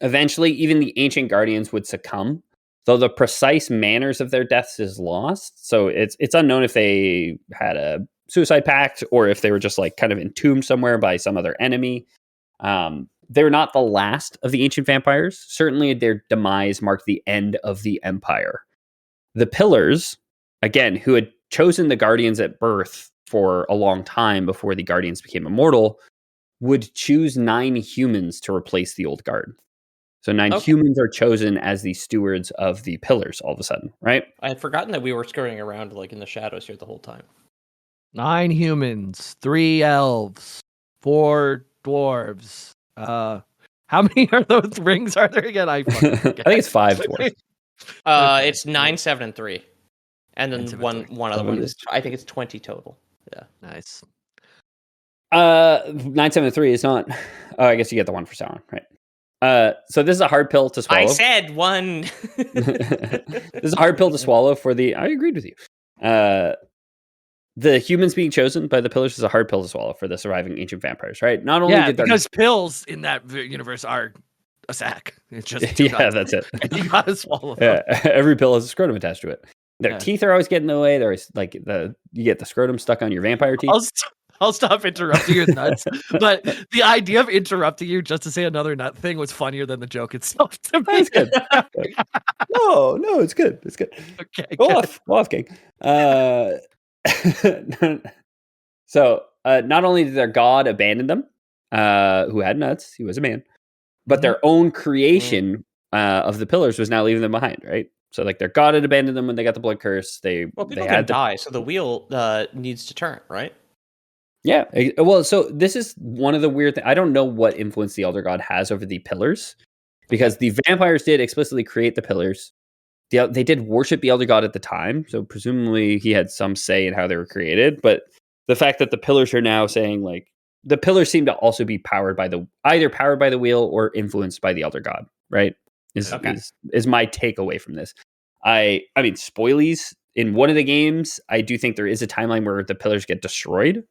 Eventually, even the ancient guardians would succumb, though the precise manners of their deaths is lost. So it's unknown if they had a suicide pact or if they were just like kind of entombed somewhere by some other enemy. They're not the last of the ancient vampires. Certainly, their demise marked the end of the empire. The Pillars, again, who had chosen the Guardians at birth for a long time before the Guardians became immortal, would choose 9 humans to replace the old guard. So 9 humans are chosen as the stewards of the Pillars all of a sudden, right?
I had forgotten that we were scurrying around like in the shadows here the whole time.
9 humans, 3 elves, 4 dwarves. How many are those rings are there again? I think
it's 5 dwarves.
It's 9, 7, and 3. And then one other one is, I think it's 20 total. Yeah.
Nice.
9, 7, and 3 is not. Oh, I guess you get the one for Sauron, right? So this is a hard pill to swallow.
I said 1.
This is a hard pill to swallow for the. I agreed with you. The humans being chosen by the Pillars is a hard pill to swallow for the surviving ancient vampires, right? Not only did
because pills in that universe are a sack. It's just
that's it.
You gotta swallow them.
Yeah, every pill has a scrotum attached to it. Their teeth are always getting in the way. They're like you get the scrotum stuck on your vampire teeth.
I'll stop interrupting you with nuts. But the idea of interrupting you just to say another nut thing was funnier than the joke itself to me.
That's good. No, it's good. It's good.
Okay.
Go off, King. So not only did their god abandon them, who had nuts, he was a man, but their own creation of the Pillars was now leaving them behind, right? So like their god had abandoned them when they got the blood curse.
People can die, so the wheel needs to turn, right?
Yeah. Well, so this is one of the weird things. I don't know what influence the Elder God has over the Pillars, because the vampires did explicitly create the Pillars. They did worship the Elder God at the time, so presumably he had some say in how they were created. But the fact that the Pillars are now saying like the Pillars seem to also be powered by either powered by the wheel or influenced by the Elder God, right? Is my takeaway from this. I mean, spoilies in one of the games. I do think there is a timeline where the Pillars get destroyed,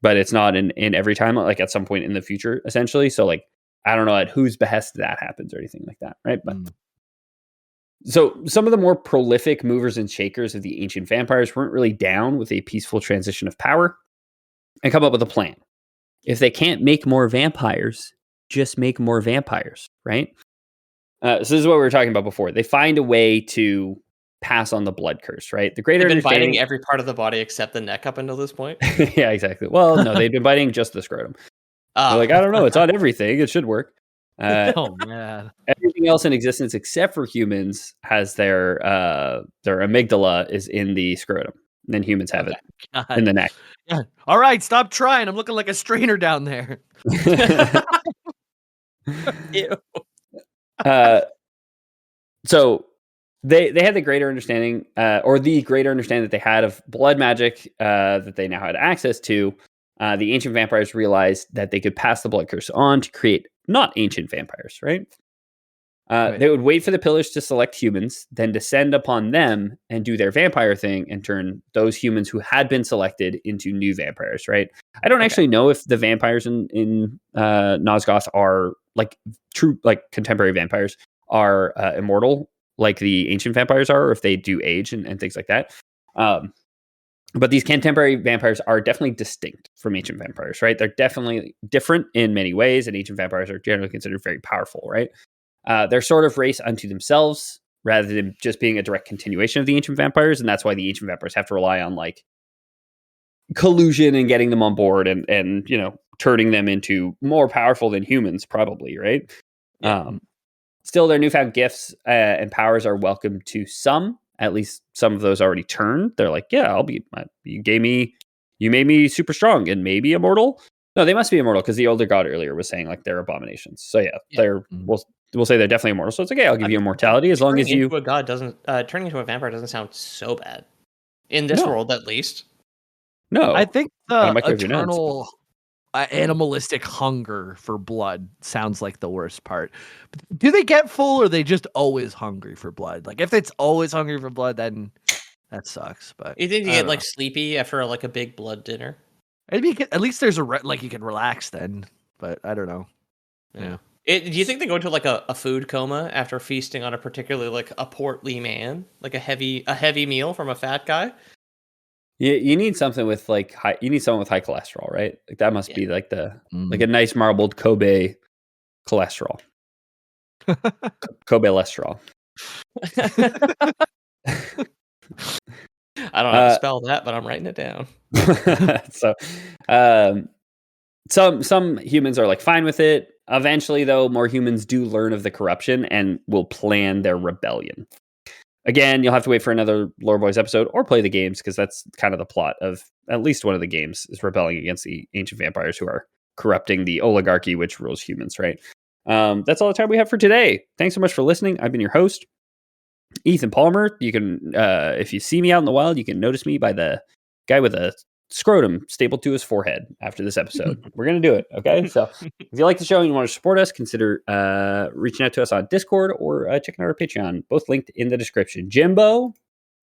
but it's not in every timeline. Like at some point in the future, essentially. So like I don't know at whose behest that happens or anything like that, right? But. So some of the more prolific movers and shakers of the ancient vampires weren't really down with a peaceful transition of power and come up with a plan. If they can't make more vampires, just make more vampires, right? So this is what we were talking about before. They find a way to pass on the blood curse, right? The greater
They've been biting every part of the body except the neck up until this point.
Yeah, exactly. Well, no, they've been biting just the scrotum. They're like, I don't know, it's on everything. It should work.
Oh man!
Everything else in existence except for humans has their amygdala is in the scrotum. And then humans have it in the neck.
Yeah. All right, stop trying. I'm looking like a strainer down there.
Ew.
So they had the greater understanding, or the greater understanding that they had of blood magic that they now had access to. The ancient vampires realized that they could pass the blood curse on to create not ancient vampires, right? They would wait for the pillars to select humans, then descend upon them and do their vampire thing and turn those humans who had been selected into new vampires, right? I don't actually know if the vampires in Nosgoth are like true, like contemporary vampires are immortal, like the ancient vampires are, or if they do age and things like that. But these contemporary vampires are definitely distinct from ancient vampires, right? They're definitely different in many ways, and ancient vampires are generally considered very powerful, right? They're sort of race unto themselves rather than just being a direct continuation of the ancient vampires. And that's why the ancient vampires have to rely on like collusion and getting them on board and turning them into more powerful than humans, probably, right?
Yeah.
Still, their newfound gifts and powers are welcome to some. At least some of those already turned. They're like, yeah, I'll be. You made me super strong and maybe immortal. No, they must be immortal because the older god earlier was saying like they're abominations. So they're we'll say they're definitely immortal. So it's okay. I'll give you immortality as long as you.
Into a god doesn't turning into a vampire doesn't sound so bad in this world, at least.
No,
I think the eternal animalistic hunger for blood sounds like the worst part. Do they get full, or are they just always hungry for blood? Like if it's always hungry for blood, then that sucks. But
you think you get like sleepy after like a big blood dinner?
At least there's like you can relax then. But I don't know.
Yeah. Do you think they go into like a food coma after feasting on a particularly like a portly man, like a heavy meal from a fat guy?
You need something with like high. You need someone with high cholesterol, right? Like that must be like like a nice marbled Kobe cholesterol. Kobe cholesterol.
I don't know how to spell that, but I'm writing it down.
So, some humans are like fine with it. Eventually, though, more humans do learn of the corruption and will plan their rebellion. Again, you'll have to wait for another Lore Boys episode or play the games because that's kind of the plot of at least one of the games is rebelling against the ancient vampires who are corrupting the oligarchy which rules humans, right? That's all the time we have for today. Thanks so much for listening. I've been your host, Ethan Palmer. You can, if you see me out in the wild, you can notice me by the guy with a scrotum stapled to his forehead after this episode. We're going to do it. Okay. So if you like the show and you want to support us, consider reaching out to us on Discord or checking out our Patreon, both linked in the description. Jimbo,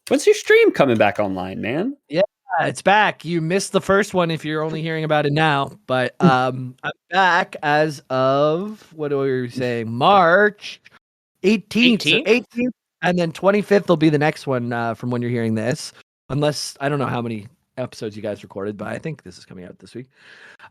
when's your stream coming back online, man?
Yeah, it's back. You missed the first one if you're only hearing about it now, but I'm back as of, what are we saying? March 18th. 18th. And then 25th will be the next one from when you're hearing this. Unless, I don't know how many episodes you guys recorded, but I think this is coming out this week.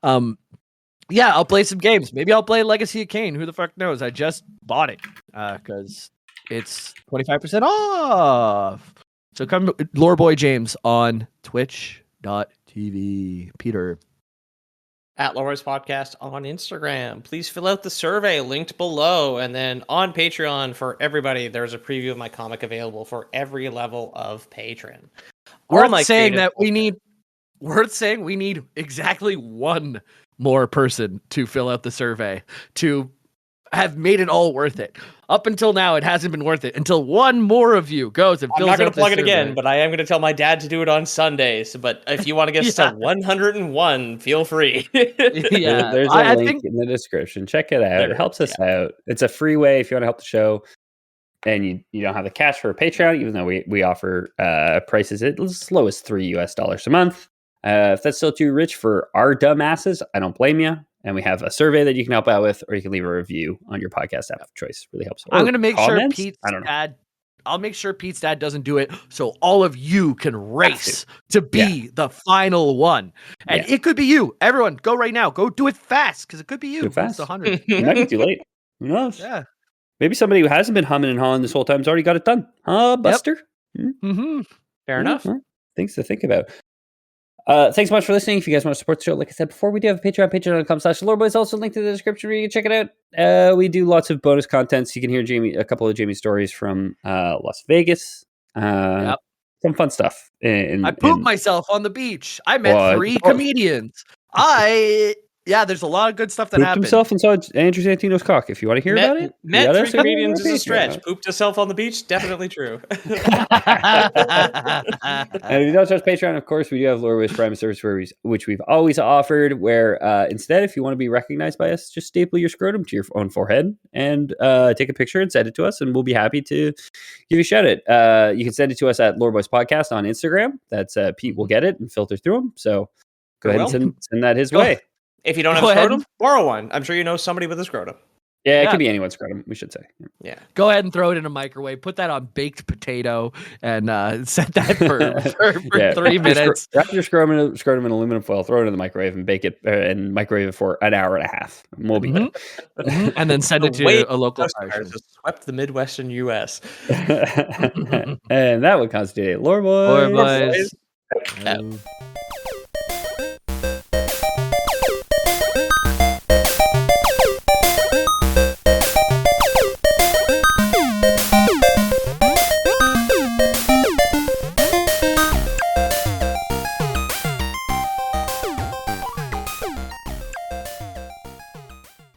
Yeah, I'll play some games. Maybe I'll play Legacy of Kain. Who the fuck knows? I just bought it because it's 25% off. So come to Lore Boy James on twitch.tv. Peter.
At Lore Boys Podcast on Instagram. Please fill out the survey linked below. And then on Patreon for everybody, there's a preview of my comic available for every level of patron.
Worth saying we need exactly one more person to fill out the survey to have made it all worth it. Up until now, it hasn't been worth it until one more of you goes and fills out.
I'm not going to plug it
survey.
again, but I am going to tell my dad to do it on Sundays. But if you want to get us to 101, feel free.
Yeah, there's a link in the description. Check it out. It helps us out. It's a free way if you want to help the show. And you don't have the cash for a Patreon, even though we offer prices as low as $3 a month. If that's still too rich for our dumb asses, I don't blame you. And we have a survey that you can help out with, or you can leave a review on your podcast app of choice. Really helps.
I'm going to make sure I'll make sure Pete's dad doesn't do it, so all of you can race to be the final one. And it could be you. Everyone, go right now. Go do it fast, because it could be you.
Do it fast.
It's 100.
It might be too late. Who knows?
Yeah.
Maybe somebody who hasn't been humming and hawing this whole time has already got it done. Huh, Buster?
Yep. Mm-hmm. Fair enough.
Well, things to think about. Thanks so much for listening. If you guys want to support the show, like I said before, we do have a Patreon, patreon.com/LoreBoys. Also linked in the description where you can check it out. We do lots of bonus content, so you can hear a couple of Jamie's stories from Las Vegas. Some fun stuff.
I pooped myself on the beach. I met 3 comedians. I Yeah, there's a lot of good stuff that
Pooped
happened.
himself inside Andrew Santino's cock. If you want to hear about it,
Met
let
3
us know.
comedians is a
Patreon.
stretch. Pooped himself on the beach, definitely true.
And if you don't trust Patreon, of course, we do have Lore Wish Prime service which we've always offered, where instead, if you want to be recognized by us, just staple your scrotum to your own forehead and take a picture and send it to us, and we'll be happy to give you a shout out. You can send it to us at Lore Boys Podcast on Instagram. That's Pete will get it and filter through them. So go ahead and send that his way.
If you don't have a scrotum, borrow one. I'm sure you know somebody with a scrotum.
Yeah, it could be anyone's scrotum, we should say.
Yeah.
Go ahead and throw it in a microwave. Put that on baked potato and set that for 3 minutes.
Wrap your scrotum in aluminum foil, throw it in the microwave, and bake it and microwave it for an hour and a half. We'll be good.
And then send it to a local
person. Swept the Midwestern U.S.
And that would constitute Lore Boys.
Lore Boys.